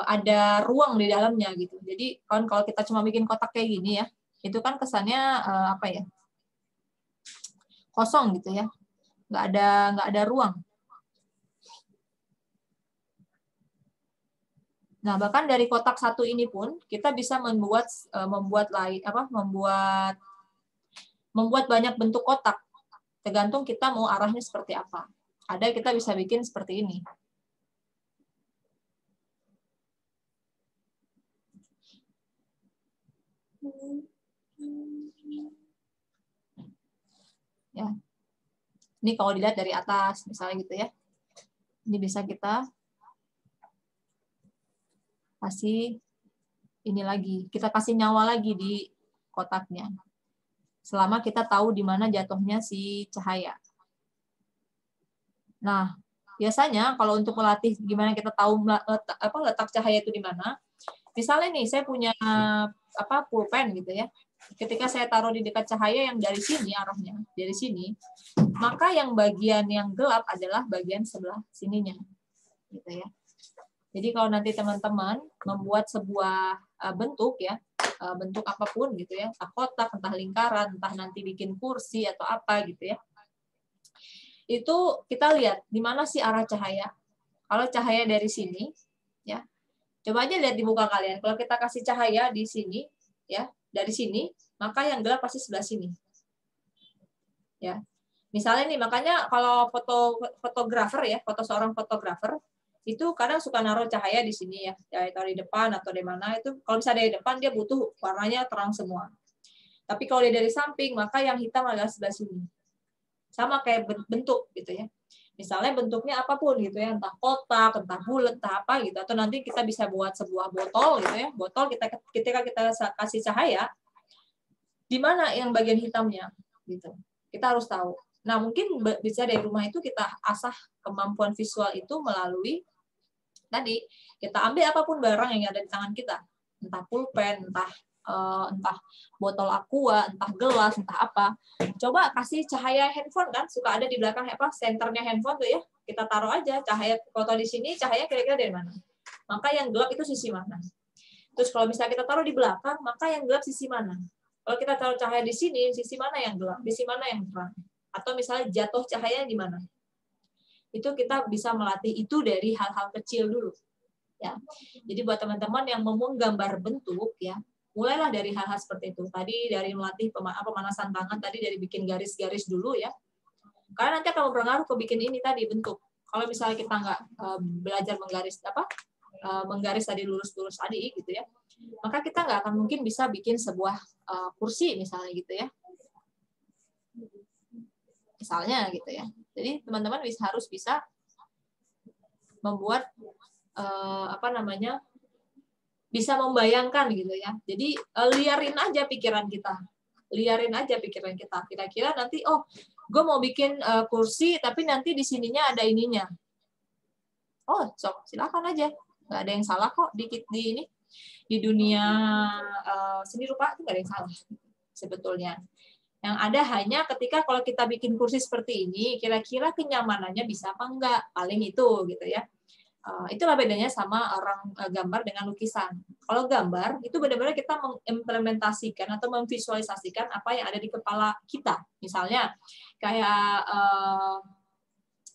ada ruang di dalamnya gitu. Jadi kalau kita cuma bikin kotak kayak gini ya, itu kan kesannya kosong gitu ya, nggak ada ruang. Nah, bahkan dari kotak satu ini pun kita bisa membuat banyak bentuk kotak. Tergantung kita mau arahnya seperti apa. Ada kita bisa bikin seperti ini. Ya. Ini kalau dilihat dari atas misalnya gitu ya. Ini bisa kita kasih ini lagi, kita kasih nyawa lagi di kotaknya. Selama kita tahu di mana jatuhnya si cahaya. Nah, biasanya kalau untuk melatih gimana kita tahu letak cahaya itu di mana, misalnya nih saya punya pulpen gitu ya. Ketika saya taruh di dekat cahaya yang dari sini arahnya, dari sini, maka yang bagian yang gelap adalah bagian sebelah sininya. Gitu ya. Jadi kalau nanti teman-teman membuat sebuah bentuk ya, bentuk apapun gitu ya, entah kotak, entah lingkaran, entah nanti bikin kursi atau apa gitu ya, itu kita lihat di mana sih arah cahaya. Kalau cahaya dari sini, ya, coba aja lihat di muka kalian. Kalau kita kasih cahaya di sini, ya, dari sini, maka yang gelap pasti sebelah sini. Ya, misalnya nih, makanya kalau fotografer ya, seorang fotografer itu kadang suka naruh cahaya di sini ya, taruh di depan atau di mana itu. Kalau misalnya dari depan dia butuh warnanya terang semua. Tapi kalau dia dari samping, maka yang hitam adalah sebelah sini. Sama kayak bentuk gitu ya. Misalnya bentuknya apapun gitu ya, entah kotak, entah bulat, entah apa gitu. Atau nanti kita bisa buat sebuah botol gitu ya. Botol ketika kita kasih cahaya, di mana yang bagian hitamnya gitu. Kita harus tahu. Nah, mungkin bisa dari rumah itu kita asah kemampuan visual itu melalui tadi kita ambil apapun barang yang ada di tangan kita, entah pulpen, entah botol aqua, entah gelas, entah apa. Coba kasih cahaya handphone kan, suka ada di belakang senternya handphone tuh ya. Kita taruh aja cahaya foto di sini, cahaya kira-kira dari mana. Maka yang gelap itu sisi mana. Terus kalau misalnya kita taruh di belakang, maka yang gelap sisi mana. Kalau kita taruh cahaya di sini, sisi mana yang gelap, sisi mana yang terang. Atau misalnya jatuh cahaya di mana. Itu kita bisa melatih itu dari hal-hal kecil dulu. Ya. Jadi buat teman-teman yang mau menggambar bentuk ya, mulailah dari hal-hal seperti itu. Tadi dari melatih pemanasan tangan, tadi dari bikin garis-garis dulu ya. Karena nanti akan berpengaruh ke bikin ini tadi bentuk. Kalau misalnya kita nggak belajar menggaris tadi lurus-lurus tadi gitu ya, maka kita nggak akan mungkin bisa bikin sebuah kursi misalnya gitu ya. Misalnya gitu ya. Jadi teman-teman harus bisa membuat bisa membayangkan gitu ya. Jadi liarin aja pikiran kita. Kira-kira nanti gue mau bikin kursi tapi nanti di sininya ada ininya. Oh, sok silakan aja. Nggak ada yang salah kok di dunia seni rupa itu nggak ada yang salah sebetulnya. Yang ada hanya ketika kalau kita bikin kursi seperti ini, kira-kira kenyamanannya bisa apa enggak, paling itu gitu ya. Itulah bedanya sama orang gambar dengan lukisan. Kalau gambar, itu benar-benar kita mengimplementasikan atau memvisualisasikan apa yang ada di kepala kita. Misalnya, kayak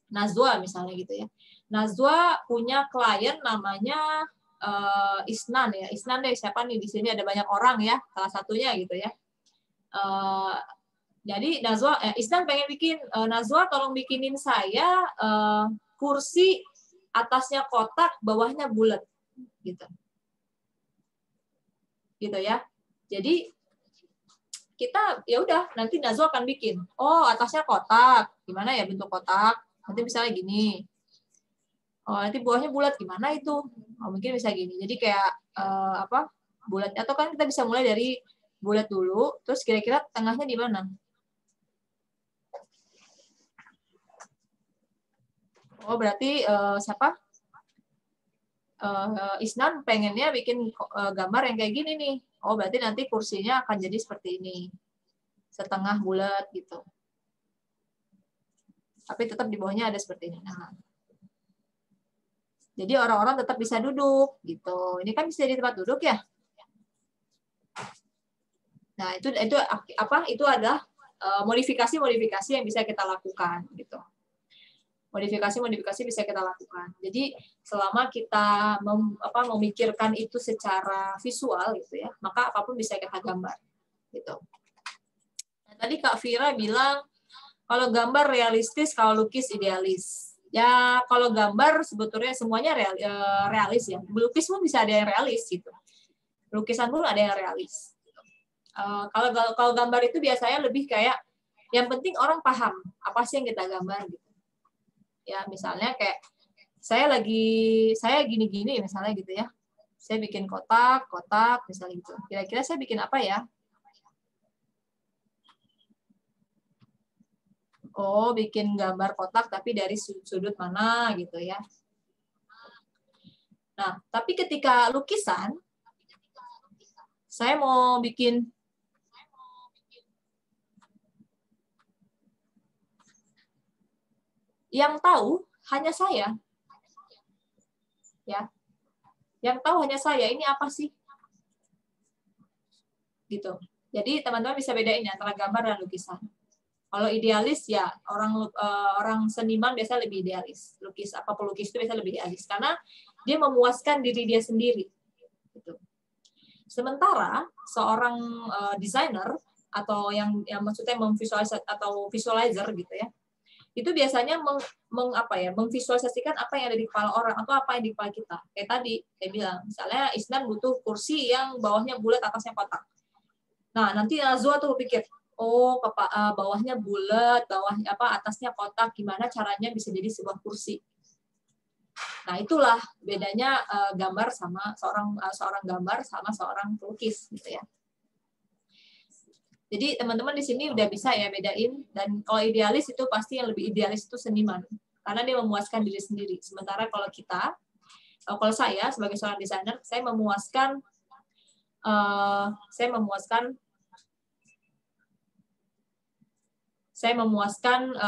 Nazwa misalnya gitu ya. Nazwa punya klien namanya Isnan ya. Isnan deh, siapa nih di sini ada banyak orang ya, salah satunya gitu ya. Jadi Isnan pengen bikin, Nazwa tolong bikinin saya kursi atasnya kotak, bawahnya bulat, gitu ya. Jadi kita ya udah nanti Nazwa akan bikin. Oh atasnya kotak, gimana ya bentuk kotak? Nanti misalnya gini. Oh nanti bawahnya bulat, gimana itu? Oh, mungkin bisa gini. Jadi kayak bulat atau kan kita bisa mulai dari bulat dulu, terus kira-kira tengahnya di mana? Oh berarti siapa? Isnan pengennya bikin gambar yang kayak gini nih. Oh, berarti nanti kursinya akan jadi seperti ini. Setengah bulat gitu. Tapi tetap di bawahnya ada seperti ini. Nah. Jadi orang-orang tetap bisa duduk gitu. Ini kan bisa di tempat duduk ya. Nah, itu apa? Itu adalah modifikasi-modifikasi yang bisa kita lakukan gitu. Modifikasi-modifikasi bisa kita lakukan. Jadi selama kita memikirkan itu secara visual gitu ya, maka apapun bisa kita gambar gitu. Nah, tadi Kak Vira bilang kalau gambar realistis, kalau lukis idealis. Ya kalau gambar sebetulnya semuanya realis ya. Lukis pun bisa ada yang realis gitu. Lukisan pun ada yang realis. Kalau gambar itu biasanya lebih kayak yang penting orang paham apa sih yang kita gambar gitu. Ya misalnya kayak saya gini-gini misalnya gitu ya. Saya bikin kotak misalnya gitu. Kira-kira saya bikin apa ya? Oh, bikin gambar kotak tapi dari sudut mana gitu ya. Nah, tapi ketika lukisan saya mau bikin yang tahu hanya saya. Ya. Yang tahu hanya saya, ini apa sih? Gitu. Jadi teman-teman bisa bedain antara gambar dan lukisan. Kalau idealis ya orang seniman biasa lebih idealis. Pelukis itu biasa lebih idealis karena dia memuaskan diri dia sendiri. Gitu. Sementara seorang desainer atau yang maksudnya visualizer gitu ya, itu biasanya memvisualisasikan apa yang ada di kepala orang atau apa yang di kepala kita. Kayak tadi saya bilang, misalnya Isnan butuh kursi yang bawahnya bulat, atasnya kotak. Nah, nanti Nazwa tuh pikir, bawahnya bulat, atasnya kotak, gimana caranya bisa jadi sebuah kursi. Nah, itulah bedanya gambar sama seorang gambar sama seorang pelukis gitu ya. Jadi teman-teman di sini udah bisa ya bedain, dan kalau idealis itu pasti yang lebih idealis itu seniman karena dia memuaskan diri sendiri. Sementara kalau saya sebagai seorang desainer, saya memuaskan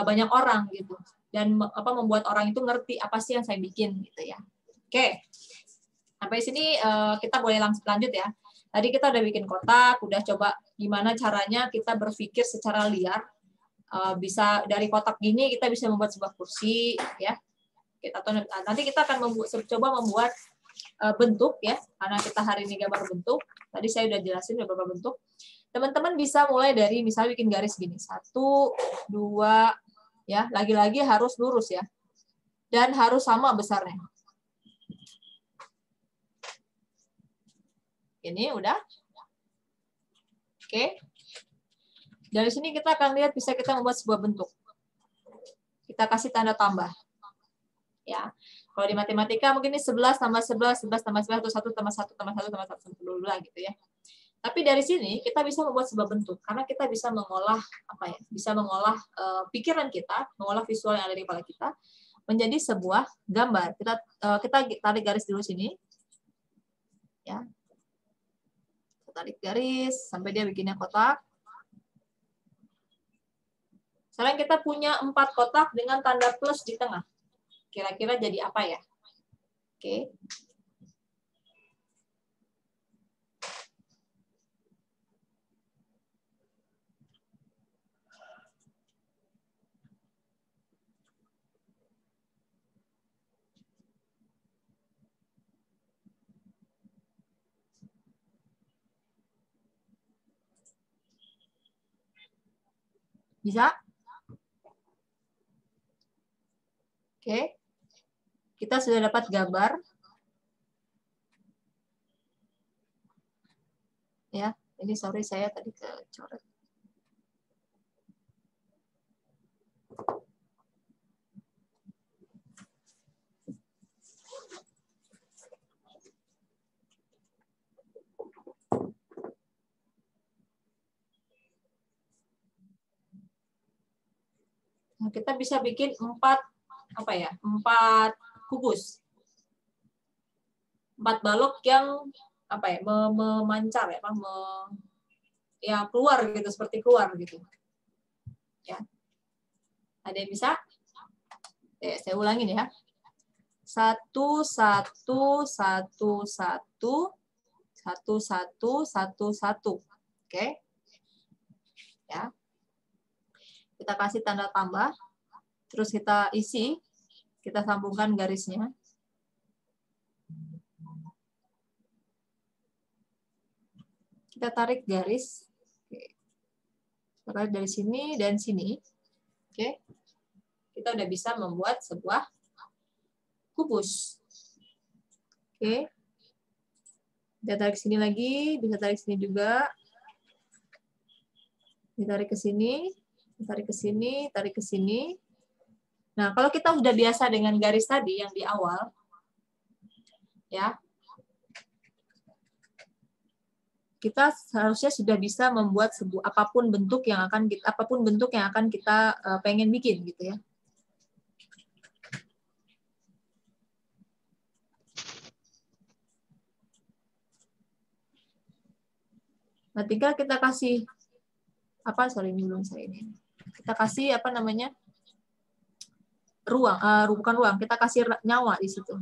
banyak orang gitu, dan membuat orang itu ngerti apa sih yang saya bikin gitu ya. Oke, sampai sini kita boleh langsung lanjut ya. Tadi kita udah bikin kotak, udah coba gimana caranya kita berpikir secara liar. Bisa dari kotak gini kita bisa membuat sebuah kursi ya. Nanti kita akan coba membuat bentuk ya, karena kita hari ini gambar bentuk. Tadi saya udah jelasin beberapa bentuk. Teman-teman bisa mulai dari misalnya bikin garis gini. 1, 2, ya. Lagi-lagi harus lurus ya. Dan harus sama besarnya. Ini udah. Oke. Dari sini kita akan lihat bisa kita membuat sebuah bentuk. Kita kasih tanda tambah. Ya. Kalau di matematika mungkin ini 11 tambah 11, 11 tambah 11, atau 1 tambah 1 tambah 1 tambah 1 sampai 12 gitu ya. Tapi dari sini kita bisa membuat sebuah bentuk karena kita bisa mengolah pikiran kita, mengolah visual yang ada di kepala kita menjadi sebuah gambar. Kita tarik garis dulu sini. Ya. Tarik garis sampai dia bikinnya kotak. Sekarang kita punya 4 kotak dengan tanda plus di tengah. Kira-kira jadi apa ya? Oke. Bisa? Oke. Kita sudah dapat gambar. Ya, ini sorry saya tadi kecoret. Nah, kita bisa bikin 4 kubus. 4 balok yang apa ya, memancar ya, ya keluar gitu, seperti keluar gitu. Ya. Ada yang bisa? Saya ulangin ya. 1 1 1 1 1 1 1 1 1. Oke. Ya. Kita kasih tanda tambah. Terus kita isi. Kita sambungkan garisnya. Kita tarik garis. Oke. Kita tarik dari sini dan sini. Oke. Kita udah bisa membuat sebuah kubus. Oke. Kita tarik sini lagi, bisa tarik sini juga. Ditarik ke sini, tarik ke sini, tarik ke sini. Nah, kalau kita sudah biasa dengan garis tadi yang di awal, ya, kita seharusnya sudah bisa membuat sebuah apapun bentuk yang akan kita pengen bikin gitu ya. Nah, tinggal kita kasih kita kasih bukan ruang, kita kasih nyawa di situ.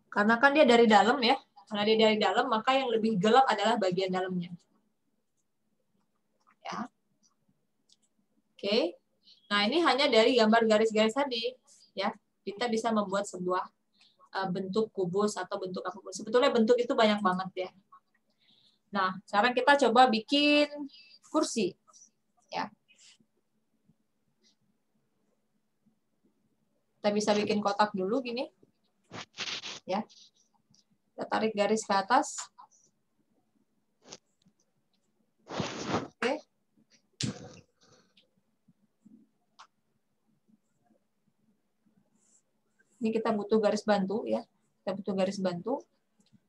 Karena kan dia dari dalam ya, karena dia dari dalam, maka yang lebih gelap adalah bagian dalamnya. Ya. Oke. Nah, ini hanya dari gambar garis-garis tadi, ya. Kita bisa membuat sebuah bentuk kubus atau bentuk apapun. Sebetulnya bentuk itu banyak banget ya. Nah, sekarang kita coba bikin kursi, ya. Kita bisa bikin kotak dulu gini, ya. Kita tarik garis ke atas. Oke. Ini kita butuh garis bantu ya. Kita butuh garis bantu.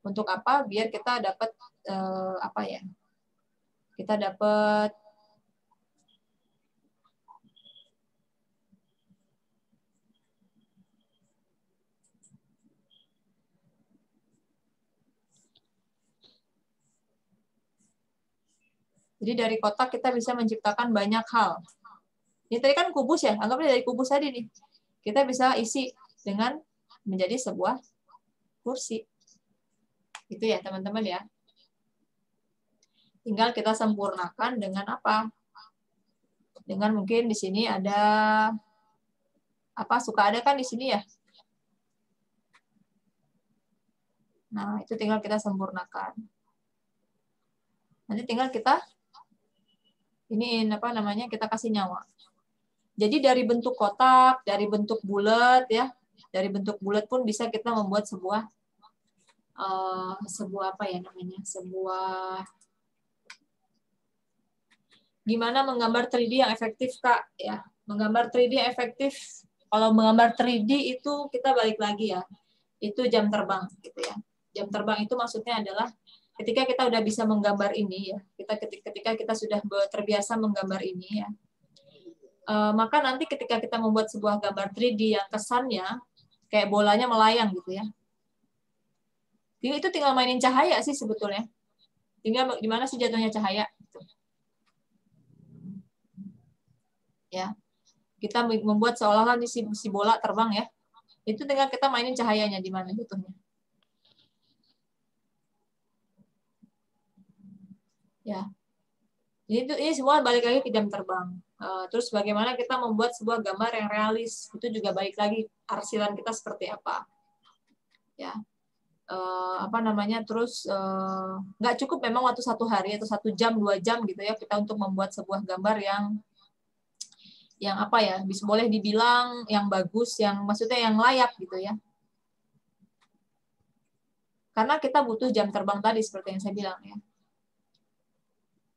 Untuk apa? Biar kita dapat Kita dapat Jadi dari kotak kita bisa menciptakan banyak hal. Ini tadi kan kubus ya, anggapnya dari kubus tadi nih. Kita bisa isi dengan menjadi sebuah kursi. Itu ya teman-teman ya. Tinggal kita sempurnakan dengan apa? Dengan mungkin di sini ada suka ada kan di sini ya. Nah, itu tinggal kita sempurnakan. Nanti tinggal kita kita kasih nyawa. Jadi dari bentuk kotak, dari bentuk bulat ya, dari bentuk bulat pun bisa kita membuat sebuah gimana menggambar 3D yang efektif Kak ya. Menggambar 3D yang efektif. Kalau menggambar 3D itu kita balik lagi ya. Itu jam terbang gitu ya. Jam terbang itu maksudnya adalah ketika kita udah bisa menggambar ini ya, ketika kita sudah terbiasa menggambar ini ya, maka nanti ketika kita membuat sebuah gambar 3D yang kesannya kayak bolanya melayang gitu ya, itu tinggal mainin cahaya sih sebetulnya. Tinggal gimana sih jatuhnya cahaya. Ya, kita membuat seolah-olah si bola terbang ya, itu tinggal kita mainin cahayanya di mana jatuhnya. Ya, ini semua balik lagi ke jam terbang. Terus bagaimana kita membuat sebuah gambar yang realis, itu juga balik lagi arsilan kita seperti apa. Ya, terus nggak cukup memang waktu 1 hari atau 1 jam 2 jam gitu ya kita untuk membuat sebuah gambar yang boleh dibilang yang bagus, yang maksudnya yang layak gitu ya. Karena kita butuh jam terbang tadi seperti yang saya bilang ya.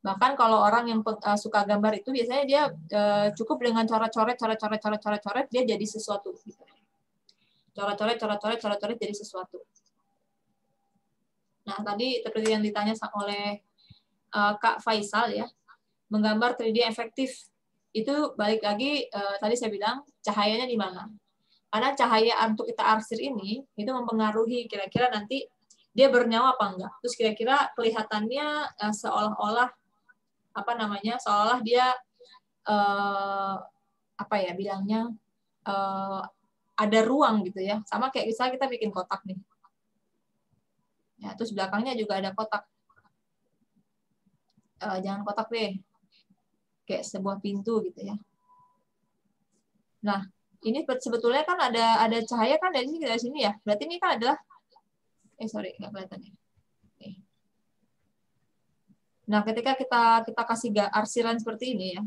Bahkan kalau orang yang suka gambar itu biasanya dia cukup dengan coret-coret dia jadi sesuatu gitu. Coret-coret jadi sesuatu. Nah, tadi seperti yang ditanya oleh Kak Faisal ya. menggambar 3D efektif. Itu balik lagi tadi saya bilang cahayanya di mana. Karena cahaya untuk kita arsir ini itu mempengaruhi kira-kira nanti dia bernyawa apa enggak. Terus kira-kira kelihatannya seolah-olah apa namanya? Seolah dia apa ya bilangnya ada ruang gitu ya. Sama kayak misalnya kita bikin kotak nih. Ya, terus belakangnya juga ada kotak. Jangan kotak deh. Kayak sebuah pintu gitu ya. Nah, ini sebetulnya kan ada cahaya kan dari sini ya. Berarti ini kan adalah sorry, nggak kelihatan ya. Oke. Nah, ketika kita kasih arsiran seperti ini ya.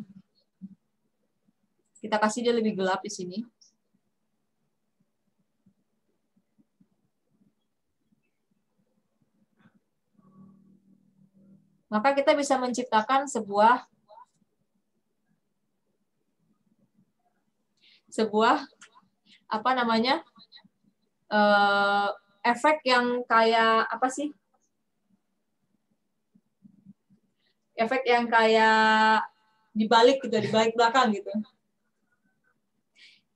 Kita kasih dia lebih gelap di sini. Maka kita bisa menciptakan sebuah apa namanya efek yang kayak apa sih? Efek yang kayak dibalik gitu, dibalik belakang gitu.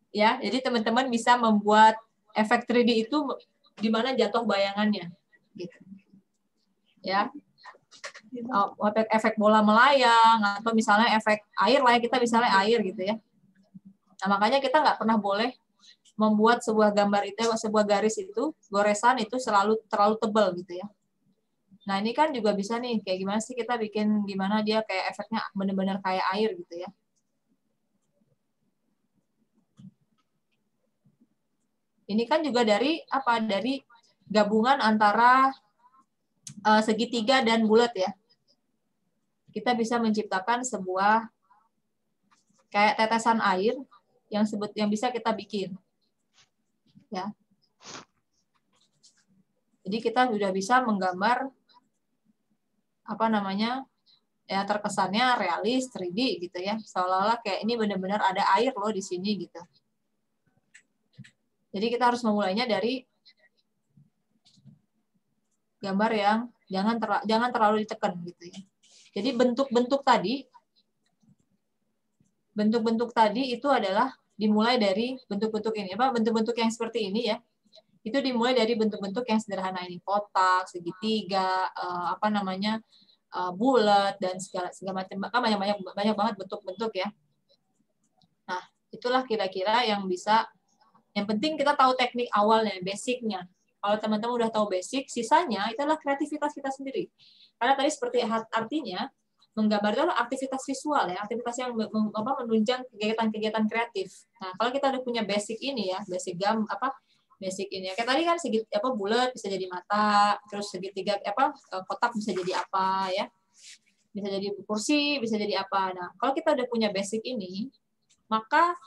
Ya, jadi teman-teman bisa membuat efek 3D itu di mana jatuh bayangannya, gitu. Ya, efek bola melayang atau misalnya efek air lah, kita misalnya air gitu ya. Nah, makanya kita nggak pernah boleh membuat sebuah gambar itu, sebuah garis itu, goresan itu selalu terlalu tebal gitu ya. Nah, ini kan juga bisa nih, kayak gimana sih kita bikin gimana dia kayak efeknya benar-benar kayak air gitu ya. Ini kan juga dari apa? Dari gabungan antara segitiga dan bulat ya. Kita bisa menciptakan sebuah kayak tetesan air yang bisa kita bikin. Ya. Jadi kita sudah bisa menggambar apa namanya? Ya terkesannya realis 3D gitu ya. Seolah-olah kayak ini benar-benar ada air loh di sini gitu. Jadi kita harus memulainya dari gambar yang jangan terlalu ditekan gitu ya. Jadi bentuk-bentuk tadi itu adalah dimulai dari bentuk-bentuk ini, apa bentuk-bentuk yang seperti ini ya. Itu dimulai dari bentuk-bentuk yang sederhana ini, kotak, segitiga, apa namanya, bulat dan segala macam, kan banyak banget bentuk-bentuk ya. Nah, itulah kira-kira yang bisa. Yang penting kita tahu teknik awalnya, basicnya. Kalau teman-teman udah tahu basic, sisanya itu adalah kreativitas kita sendiri. Karena tadi seperti artinya menggambar itu adalah aktivitas visual ya, aktivitas yang menunjang kegiatan-kegiatan kreatif. Nah, kalau kita udah punya basic ini ya, basic ini. Kayak tadi kan bulat bisa jadi mata, terus segitiga kotak bisa jadi apa ya? Bisa jadi kursi, bisa jadi apa. Nah, kalau kita udah punya basic ini, maka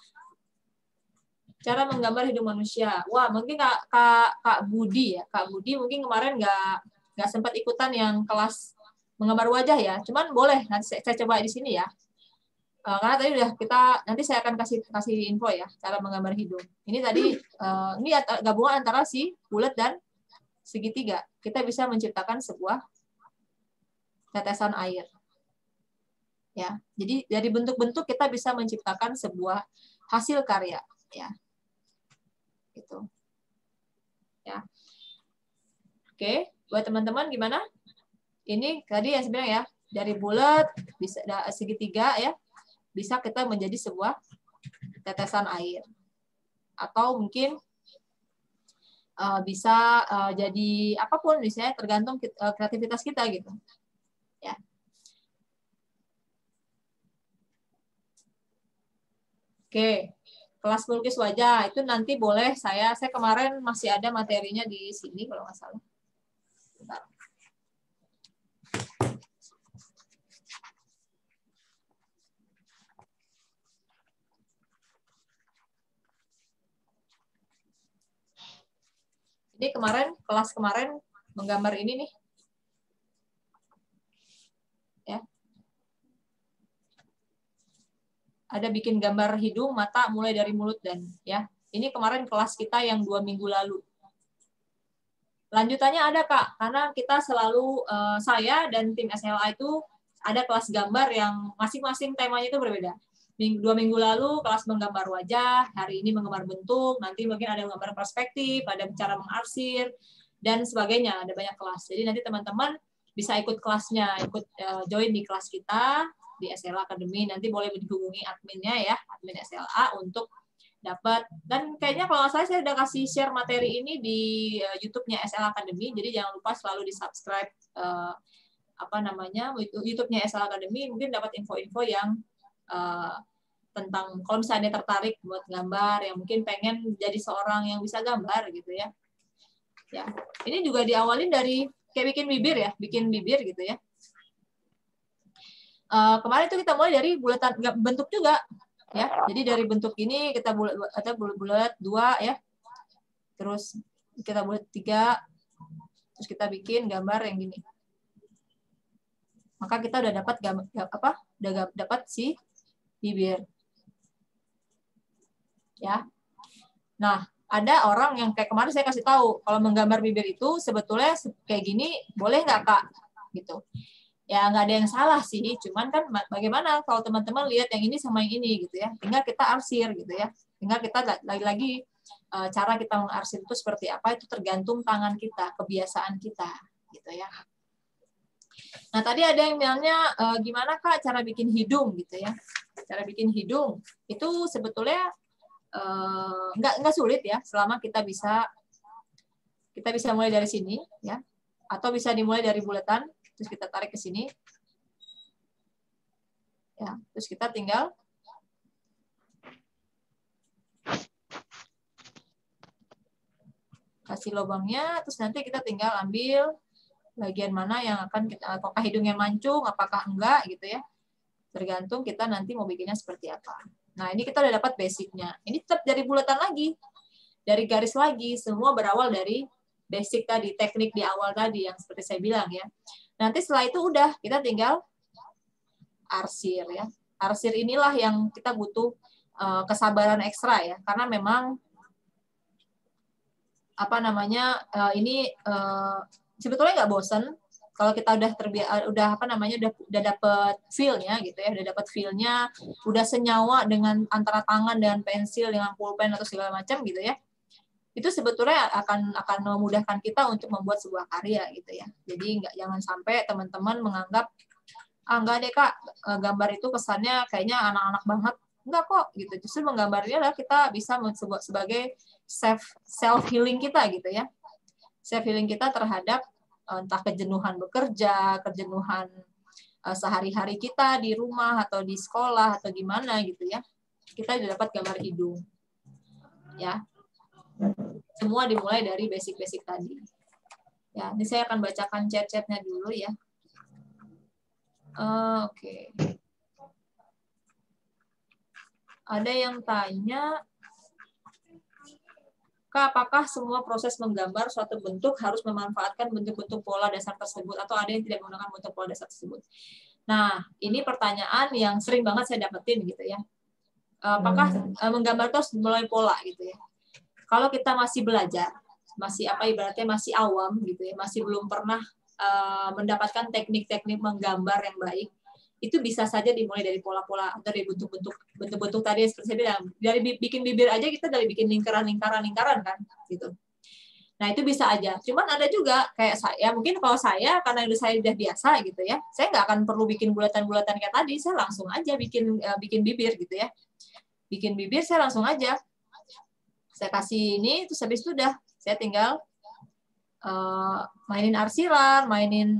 cara menggambar hidup manusia. Wah, mungkin Kak Budi ya. Kak Budi mungkin kemarin nggak sempat ikutan yang kelas menggambar wajah ya. Cuman boleh nanti saya coba di sini ya. Karena tadi udah nanti saya akan kasih info ya cara menggambar hidung. Ini tadi ini gabungan antara si bulat dan segitiga. Kita bisa menciptakan sebuah tetesan air. Ya. Jadi dari bentuk-bentuk kita bisa menciptakan sebuah hasil karya ya. Gitu. Ya. Oke, buat teman-teman gimana? Ini tadi yang sebenarnya ya, dari bulat bisa segitiga ya, bisa kita menjadi sebuah tetesan air. Atau mungkin bisa jadi apapun, misalnya tergantung kreativitas kita gitu. Ya. Oke. Kelas melukis wajah itu nanti boleh saya kemarin masih ada materinya di sini kalau nggak salah. Bentar. Ini kelas kemarin menggambar ini nih. Ya. Ada bikin gambar hidung, mata mulai dari mulut dan ya. Ini kemarin kelas kita yang 2 minggu lalu. Lanjutannya ada Kak, karena kita selalu saya dan tim SLA itu ada kelas gambar yang masing-masing temanya itu berbeda. 2 minggu lalu kelas menggambar wajah, hari ini menggambar bentuk, nanti mungkin ada menggambar perspektif, ada cara mengarsir, dan sebagainya. Ada banyak kelas. Jadi nanti teman-teman bisa ikut kelasnya, ikut join di kelas kita di SLA Academy. Nanti boleh dihubungi adminnya ya, admin SLA untuk dapat. Dan kayaknya kalau nggak salah saya udah kasih share materi ini di YouTube-nya SLA Academy. Jadi jangan lupa selalu di-subscribe YouTube-nya SLA Academy. Mungkin dapat info-info yang tentang kalau misalnya tertarik buat gambar, yang mungkin pengen jadi seorang yang bisa gambar gitu ya. Ya, ini juga diawalin dari kayak bikin bibir gitu ya. Kemarin itu kita mulai dari bulatan bentuk juga ya. Jadi dari bentuk ini kita bulat 2 ya. Terus kita bulat 3. Terus kita bikin gambar yang gini. Maka kita udah dapat udah dapat si bibir. Ya. Nah, ada orang yang kayak kemarin saya kasih tahu, kalau menggambar bibir itu sebetulnya kayak gini, boleh nggak Kak? Gitu. Ya nggak ada yang salah sih, cuman kan bagaimana kalau teman-teman lihat yang ini sama yang ini gitu ya. Tinggal kita arsir gitu ya. Tinggal kita lagi-lagi cara kita mengarsir itu seperti apa, itu tergantung tangan kita, kebiasaan kita gitu ya. Nah, tadi ada yang bilangnya gimana Kak cara bikin hidung gitu ya. Cara bikin hidung itu sebetulnya nggak sulit ya, selama kita bisa mulai dari sini ya, atau bisa dimulai dari bulatan, terus kita tarik ke sini ya, terus kita tinggal kasih lubangnya, terus nanti kita tinggal ambil bagian mana yang akan kita, apakah hidungnya mancung, apakah enggak gitu ya, tergantung kita nanti mau bikinnya seperti apa. Nah, ini kita udah dapat basicnya. Ini tetap dari bulatan lagi, dari garis lagi, semua berawal dari basic tadi, teknik di awal tadi yang seperti saya bilang ya. Nanti setelah itu udah, kita tinggal arsir ya. Arsir inilah yang kita butuh kesabaran ekstra ya, karena memang ini sebetulnya nggak bosen. Kalau kita udah dapet feel-nya gitu ya, udah dapet feel-nya, udah senyawa dengan antara tangan dengan pensil dengan pulpen atau segala macam gitu ya. Itu sebetulnya akan memudahkan kita untuk membuat sebuah karya gitu ya. Jadi jangan sampai teman-teman menganggap enggak deh Kak, gambar itu kesannya kayaknya anak-anak banget. Enggak kok gitu. Justru menggambarnya adalah kita bisa sebagai self healing kita gitu ya. Self healing kita terhadap entah kejenuhan bekerja, kejenuhan sehari-hari kita di rumah atau di sekolah atau gimana gitu ya. Kita dapat gambar hidung. Ya. Semua dimulai dari basic-basic tadi. Ya, ini saya akan bacakan chat-chatnya dulu ya. Oke. Ada yang tanya, Kak, apakah semua proses menggambar suatu bentuk harus memanfaatkan bentuk-bentuk pola dasar tersebut atau ada yang tidak menggunakan bentuk pola dasar tersebut? Nah, ini pertanyaan yang sering banget saya dapetin gitu ya. Apakah menggambar terus mulai pola gitu ya? Kalau kita masih belajar, ibaratnya masih awam gitu ya, masih belum pernah mendapatkan teknik-teknik menggambar yang baik, itu bisa saja dimulai dari pola-pola atau dari bentuk-bentuk tadi seperti saya bilang. Dari bikin bibir aja kita dari bikin lingkaran kan gitu. Nah, itu bisa aja. Cuman ada juga kayak saya, mungkin kalau saya karena saya udah biasa gitu ya, saya nggak akan perlu bikin bulatan-bulatan kayak tadi, saya langsung aja bikin bibir gitu ya. Bikin bibir saya langsung aja. Saya kasih ini, terus habis itu udah saya tinggal mainin arsiran, mainin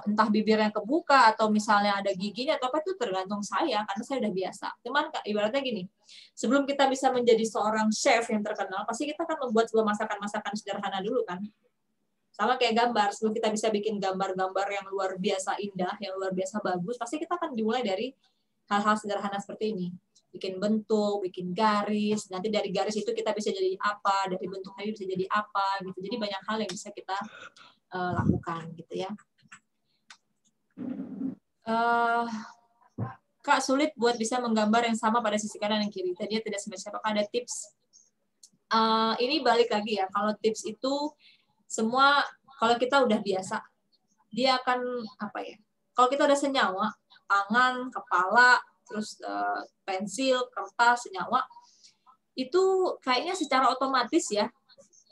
entah bibirnya kebuka atau misalnya ada giginya atau apa, itu tergantung saya karena saya udah biasa. Cuman ibaratnya gini, sebelum kita bisa menjadi seorang chef yang terkenal, pasti kita kan membuat sebuah masakan-masakan sederhana dulu kan. Sama kayak gambar, sebelum kita bisa bikin gambar-gambar yang luar biasa indah, yang luar biasa bagus, pasti kita akan dimulai dari hal-hal sederhana seperti ini. Bikin bentuk, bikin garis, nanti dari garis itu kita bisa jadi apa, dari bentuk tadi bisa jadi apa gitu. Jadi banyak hal yang bisa kita lakukan gitu ya. Kak, sulit buat bisa menggambar yang sama pada sisi kanan dan kiri. Tadinya tidak semestinya. Apakah ada tips? Ini balik lagi ya. Kalau tips itu semua kalau kita udah biasa, dia akan apa ya? Kalau kita ada senyawa, tangan, kepala, terus pensil, kertas, senyawa, itu kayaknya secara otomatis ya.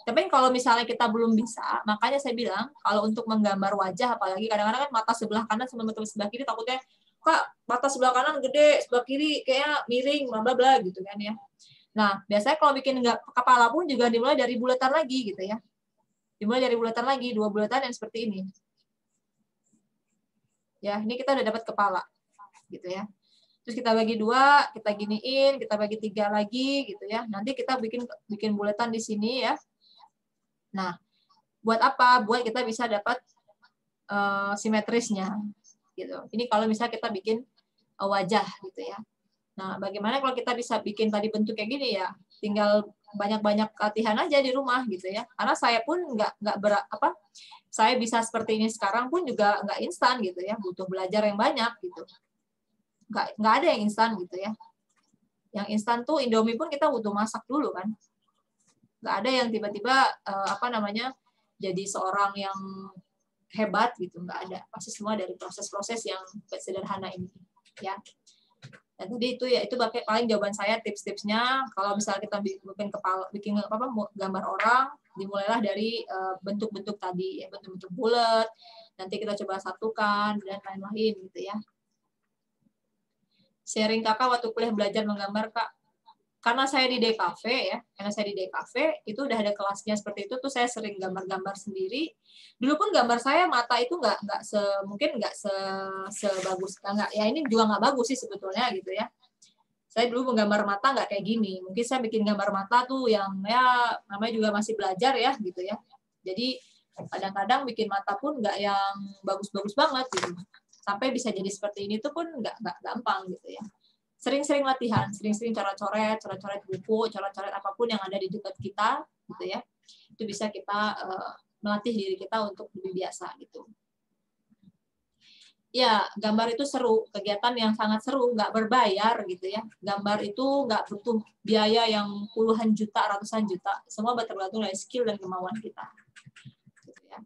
Tapi kalau misalnya kita belum bisa, makanya saya bilang kalau untuk menggambar wajah, apalagi kadang-kadang kan mata sebelah kanan sama mata sebelah kiri takutnya, Kak, mata sebelah kanan gede, sebelah kiri kayak miring, bla bla bla gitu kan ya. Nah, biasanya kalau bikin kepala pun juga dimulai dari bulatan lagi gitu ya. Dimulai dari bulatan lagi, 2 bulatan yang seperti ini. Ya, ini kita udah dapat kepala gitu ya. Terus kita bagi 2, kita giniin, kita bagi 3 lagi gitu ya. Nanti kita bikin bulatan di sini ya. Nah, buat apa? Buat kita bisa dapat simetrisnya gitu. Ini kalau misalnya kita bikin wajah gitu ya. Nah, bagaimana kalau kita bisa bikin tadi bentuk kayak gini ya? Tinggal banyak-banyak latihan aja di rumah gitu ya. Karena saya pun saya bisa seperti ini sekarang pun juga nggak instan gitu ya. Butuh belajar yang banyak gitu. Nggak ada yang instan gitu ya. Yang instan tuh Indomie pun kita butuh masak dulu kan. Nggak ada yang tiba-tiba jadi seorang yang hebat gitu, nggak ada. Pasti semua dari proses-proses yang sederhana ini ya. Dan tadi itu paling jawaban saya, tips-tipsnya kalau misalnya kita bikin gambar orang, dimulailah dari bentuk-bentuk tadi ya, bentuk-bentuk bulat, nanti kita coba satukan dan lain-lain gitu ya. Sharing Kakak waktu kuliah belajar menggambar, Kak. Karena saya di DKV ya, itu udah ada kelasnya seperti itu tuh, saya sering gambar-gambar sendiri. Dulu pun gambar saya mata itu mungkin nggak sebagus ya, ini juga nggak bagus sih sebetulnya gitu ya. Saya dulu menggambar mata nggak kayak gini. Mungkin saya bikin gambar mata tuh yang ya namanya juga masih belajar ya gitu ya. Jadi kadang-kadang bikin mata pun nggak yang bagus-bagus banget gitu. Sampai bisa jadi seperti ini tuh pun nggak gampang gitu ya. Sering-sering latihan, sering-sering coret-coret buku, coret-coret apapun yang ada di dekat kita, gitu ya. Itu bisa kita melatih diri kita untuk lebih biasa, gitu. Ya, gambar itu seru, kegiatan yang sangat seru, nggak berbayar, gitu ya. Gambar itu nggak butuh biaya yang puluhan juta, ratusan juta. Semua tergantung dari skill dan kemauan kita. Gitu ya.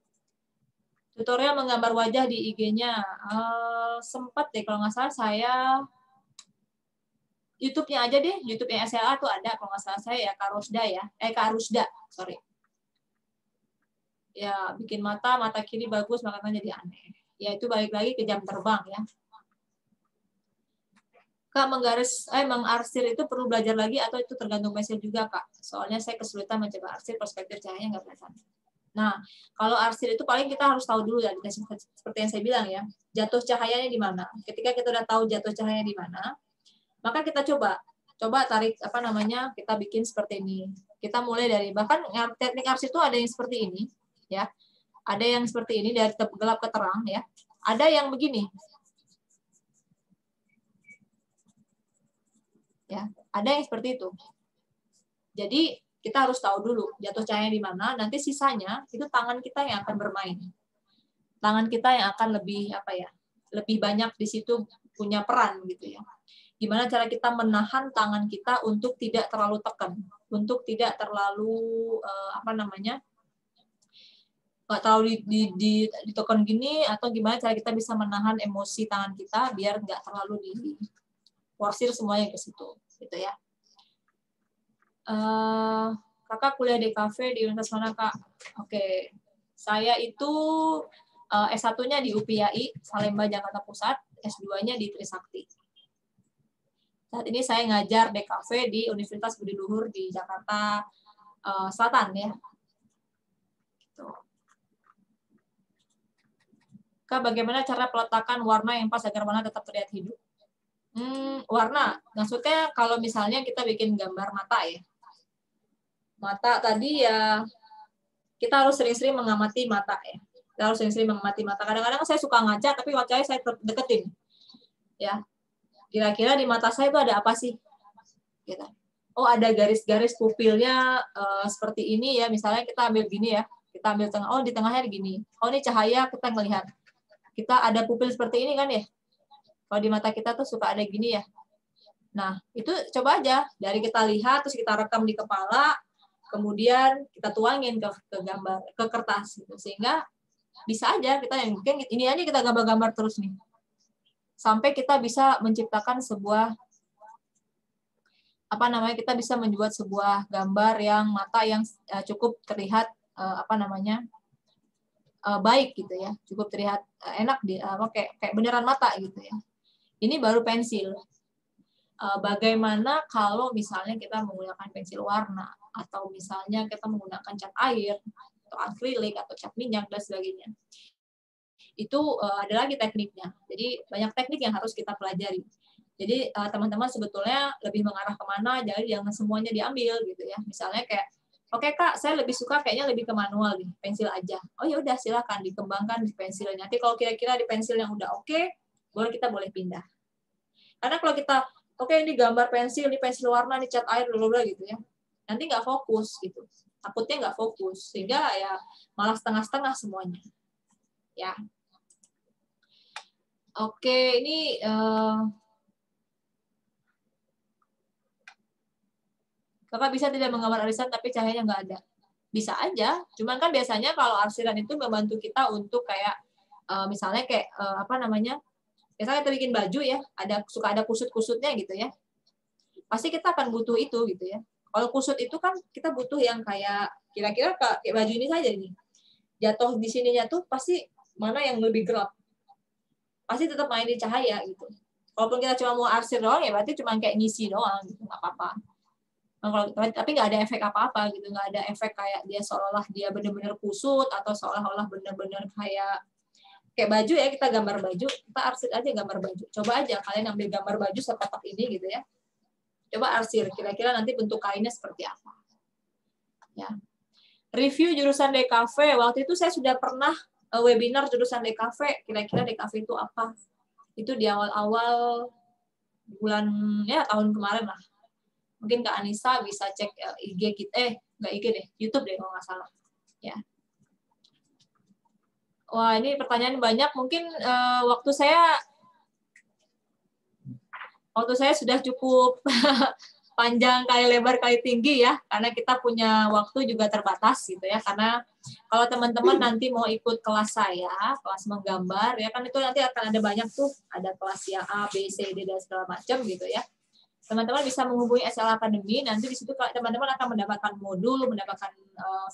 Tutorial menggambar wajah di IG-nya, sempat deh kalau nggak salah saya YouTube-nya aja deh, YouTube-nya SLA tuh ada, kalau nggak salah saya ya, Kak Rusda, sorry. Ya, bikin mata kiri bagus, makanya jadi aneh. Ya, itu balik lagi ke jam terbang ya. Kak, mengarsir itu perlu belajar lagi atau itu tergantung pensil juga, Kak? Soalnya saya kesulitan mencoba arsir, perspektif cahayanya nggak kelihatan. Nah, kalau arsir itu paling kita harus tahu dulu ya, seperti yang saya bilang ya, jatuh cahayanya di mana. Ketika kita udah tahu jatuh cahayanya di mana, maka kita coba tarik kita bikin seperti ini. Kita mulai dari, bahkan teknik arsir itu ada yang seperti ini ya, ada yang seperti ini dari gelap ke terang ya, ada yang begini ya, ada yang seperti itu. Jadi kita harus tahu dulu jatuh cahaya di mana, nanti sisanya itu tangan kita yang akan bermain, tangan kita yang akan lebih banyak di situ punya peran gitu ya. Gimana cara kita menahan tangan kita untuk tidak terlalu tekan, untuk tidak terlalu nggak terlalu ditekan gini, atau gimana cara kita bisa menahan emosi tangan kita biar nggak terlalu diporsir semuanya ke situ, gitu ya. Kakak kuliah di kafe di Universitas mana, Kak? Oke, saya itu S1-nya di UPI Salemba Jakarta Pusat, S2-nya di Trisakti. Saat ini saya ngajar DKV di Universitas Budi Luhur di Jakarta Selatan ya. Gitu. Kak, bagaimana cara peletakan warna yang pas agar warna tetap terlihat hidup? Warna, maksudnya kalau misalnya kita bikin gambar mata ya. Mata tadi ya, kita harus sering-sering mengamati mata ya. Kita harus sering-sering mengamati mata. Kadang-kadang saya suka ngaca, tapi wajahnya saya deketin. Ya. Kira-kira di mata saya itu ada apa sih? Gitu. Oh, ada garis-garis pupilnya seperti ini ya. Misalnya kita ambil gini ya. Kita ambil tengah. Oh, di tengahnya gini. Oh, ini cahaya kita ngelihat. Kita ada pupil seperti ini kan ya. Kalau di mata kita tuh suka ada gini ya. Nah, itu coba aja. Dari kita lihat, terus kita rekam di kepala, kemudian kita tuangin ke gambar, ke kertas. Gitu. Sehingga bisa aja kita yang mungkin ini aja kita gambar-gambar terus nih. Sampai kita bisa menciptakan sebuah kita bisa membuat sebuah gambar yang mata yang cukup terlihat baik gitu ya, cukup terlihat enak kayak beneran mata gitu ya. Ini baru pensil. Bagaimana kalau misalnya kita menggunakan pensil warna atau misalnya kita menggunakan cat air atau akrilik atau cat minyak dan sebagainya. Itu ada lagi tekniknya. Jadi banyak teknik yang harus kita pelajari. Jadi teman-teman sebetulnya lebih mengarah kemana, jadi jangan semuanya diambil gitu ya. Misalnya kayak, oke Kak, saya lebih suka kayaknya lebih ke manual nih, pensil aja. Oh ya udah silakan dikembangkan di pensilnya. Nanti kalau kira-kira di pensil yang udah oke, kita boleh pindah. Karena kalau kita, oke ini gambar pensil, ini pensil warna, ini cat air, gitu ya. Nanti nggak fokus gitu. Takutnya nggak fokus, sehingga ya malah setengah-setengah semuanya. Ya. Oke, ini Kakak bisa tidak menggambar arisan tapi cahayanya nggak ada. Bisa aja, cuman kan biasanya kalau arsiran itu membantu kita untuk kayak misalnya kayak misalnya kita bikin baju ya, suka ada kusut-kusutnya gitu ya. Pasti kita akan butuh itu gitu ya. Kalau kusut itu kan kita butuh yang kayak kira-kira kayak baju ini saja nih. Jatuh di sininya tuh pasti mana yang lebih gelap. Pasti tetap main di cahaya gitu. Walaupun kita cuma mau arsir doang ya berarti cuma kayak ngisi doang gitu, nggak apa-apa. Tapi nggak ada efek apa-apa gitu, nggak ada efek kayak dia seolah-olah dia benar-benar kusut atau seolah-olah benar-benar kayak baju ya, kita gambar baju, kita arsir aja gambar baju. Coba aja kalian ambil gambar baju sekotak ini gitu ya. Coba arsir, kira-kira nanti bentuk kainnya seperti apa. Ya. Review jurusan DKV, waktu itu saya sudah pernah webinar jurusan DKV, kira-kira DKV itu apa? Itu di awal-awal bulan tahun kemarin lah. Mungkin Kak Anissa bisa cek IG kita, nggak IG deh, YouTube deh kalau nggak salah. Ya. Wah, ini pertanyaan banyak. Mungkin waktu saya sudah cukup panjang kali lebar kali tinggi ya, karena kita punya waktu juga terbatas gitu ya. Karena kalau teman-teman nanti mau ikut kelas saya, kelas menggambar ya kan itu nanti akan ada banyak tuh, ada kelas yang A, B, C, D dan segala macam gitu ya. Teman-teman bisa menghubungi SL Academy, nanti di situ teman-teman akan mendapatkan modul, mendapatkan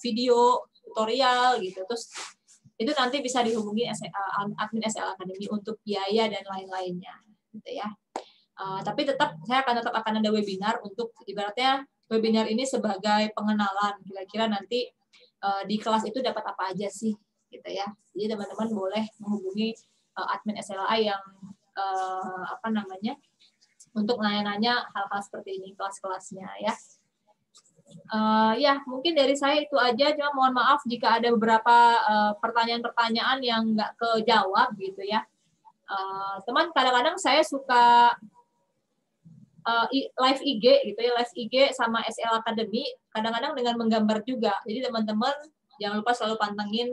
video, tutorial gitu. Terus itu nanti bisa dihubungi admin SL Academy untuk biaya dan lain-lainnya gitu ya. Tapi saya tetap akan ada webinar untuk ibaratnya webinar ini sebagai pengenalan, kira-kira nanti di kelas itu dapat apa aja sih gitu ya. Jadi teman-teman boleh menghubungi admin SLA yang untuk nanya-nanya hal-hal seperti ini, kelas-kelasnya ya. Ya, mungkin dari saya itu aja. Cuma mohon maaf jika ada beberapa pertanyaan-pertanyaan yang nggak kejawab gitu ya. Teman, kadang-kadang saya suka live IG gitu ya, live IG sama SL Academy, kadang-kadang dengan menggambar juga. Jadi teman-teman jangan lupa selalu pantengin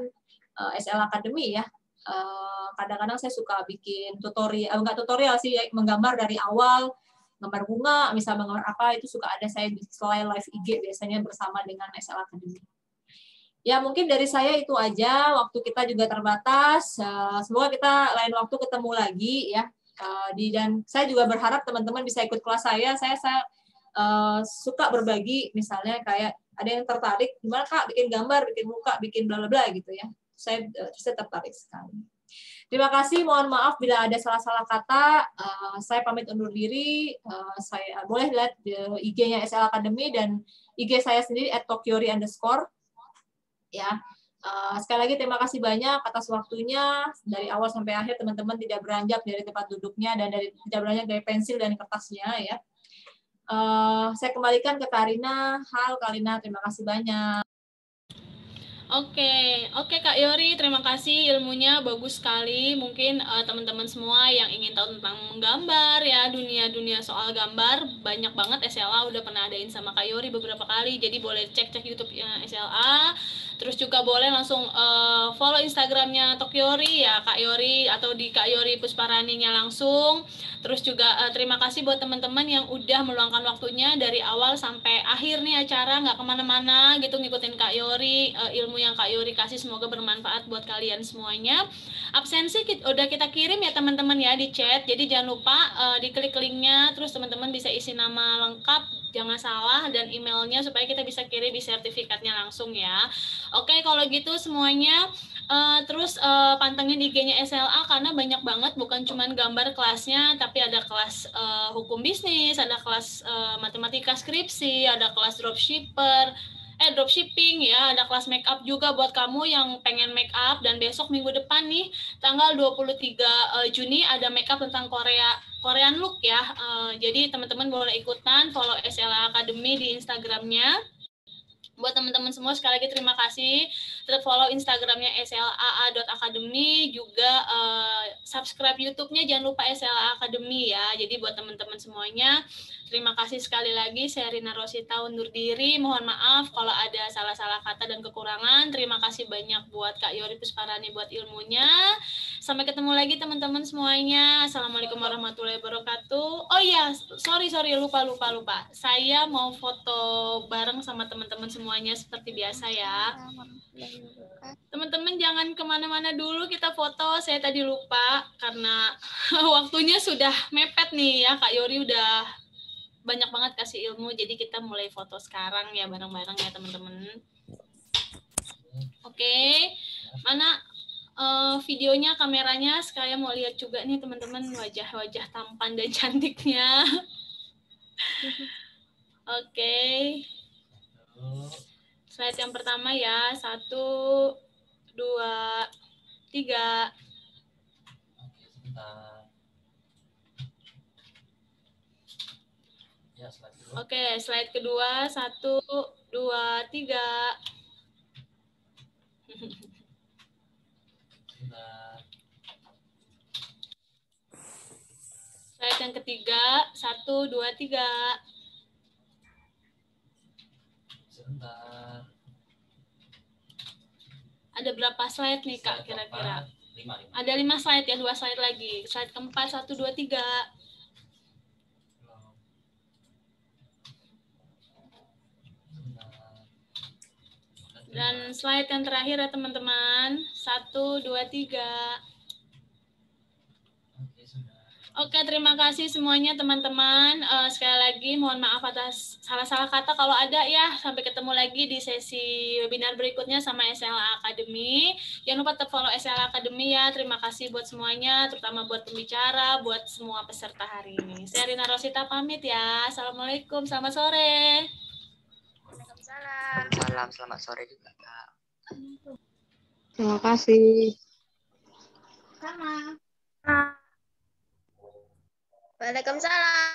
SL Academy ya. Kadang-kadang saya suka bikin tutorial, enggak tutorial sih, menggambar dari awal, gambar bunga, misalnya menggambar apa, itu suka ada saya selain live IG biasanya bersama dengan SL Academy. Ya mungkin dari saya itu aja, waktu kita juga terbatas, semoga kita lain waktu ketemu lagi ya. Dan saya juga berharap teman-teman bisa ikut kelas saya suka berbagi, misalnya kayak ada yang tertarik, gimana Kak bikin gambar, bikin muka, bikin bla bla bla gitu ya. Saya tertarik sekali. Terima kasih, mohon maaf bila ada salah-salah kata. Saya pamit undur diri. Saya boleh lihat IG-nya SL Academy dan IG saya sendiri @tokyori_. Ya, sekali lagi terima kasih banyak atas waktunya. Dari awal sampai akhir teman-teman tidak beranjak dari tempat duduknya dan tidak beranjak dari pensil dan kertasnya ya. Saya kembalikan ke Karina. Halo Karina, terima kasih banyak. Oke Kak Yori, terima kasih, ilmunya bagus sekali. Mungkin teman-teman semua yang ingin tahu tentang menggambar ya, dunia soal gambar, banyak banget SLA udah pernah adain sama Kak Yori beberapa kali. Jadi boleh cek YouTube SLA. Terus juga boleh langsung follow Instagramnya Tokyori ya Kak Yori, atau di Kak Yori Pusparaninya langsung. Terus juga terima kasih buat teman-teman yang udah meluangkan waktunya dari awal sampai akhir nih acara, nggak kemana-mana gitu ngikutin Kak Yori. Ilmu yang Kak Yori kasih semoga bermanfaat buat kalian semuanya. Absensi udah kita kirim ya teman-teman ya di chat, jadi jangan lupa diklik linknya, terus teman-teman bisa isi nama lengkap, jangan salah, dan emailnya supaya kita bisa kirim di sertifikatnya langsung ya. Oke, kalau gitu semuanya terus pantengin IG-nya SLA karena banyak banget, bukan cuman gambar kelasnya, tapi ada kelas hukum bisnis, ada kelas matematika skripsi, ada kelas dropshipping ya, ada kelas make up juga buat kamu yang pengen make up. Dan besok minggu depan nih tanggal 23 Juni ada make up tentang Korean look ya. Jadi teman-teman boleh ikutan, follow SLA Academy di Instagramnya. Buat teman-teman semua sekali lagi terima kasih. Tetap follow Instagramnya slaa.academy, juga subscribe YouTube-nya jangan lupa SLA Academy ya. Jadi buat teman-teman semuanya terima kasih sekali lagi. Saya Rina Rosita undur diri. Mohon maaf kalau ada salah-salah kata dan kekurangan. Terima kasih banyak buat Kak Yori Pusparani buat ilmunya. Sampai ketemu lagi teman-teman semuanya. Assalamualaikum warahmatullahi wabarakatuh. Oh iya, sorry lupa. Saya mau foto bareng sama teman-teman semuanya seperti biasa ya. Teman-teman jangan kemana-mana dulu, kita foto. Saya tadi lupa karena waktunya sudah mepet nih ya. Kak Yori udah banyak banget kasih ilmu, jadi kita mulai foto sekarang ya bareng-bareng ya teman-teman. Oke, mana videonya, kameranya? Sekalian mau lihat juga nih teman-teman wajah-wajah tampan dan cantiknya. Oke. Slide yang pertama ya, 1, 2, 3. Oke, slide kedua, 1, 2, 3. Slide yang ketiga, 1, 2, 3. Ada berapa slide nih Kak kira-kira? Ada 5 slide ya, 2 slide lagi. Slide keempat, 1, 2, 3. Dan slide yang terakhir ya teman-teman, 1, 2, 3. Oke, terima kasih semuanya teman-teman. Sekali lagi mohon maaf atas salah-salah kata kalau ada ya. Sampai ketemu lagi di sesi webinar berikutnya sama SLA Academy. Jangan lupa tetap follow SLA Academy ya. Terima kasih buat semuanya, terutama buat pembicara, buat semua peserta hari ini. Saya Rina Rosita pamit ya. Assalamualaikum, selamat sore. Waalaikumsalam, selamat sore juga Kak. Terima kasih. Sama. Waalaikumsalam.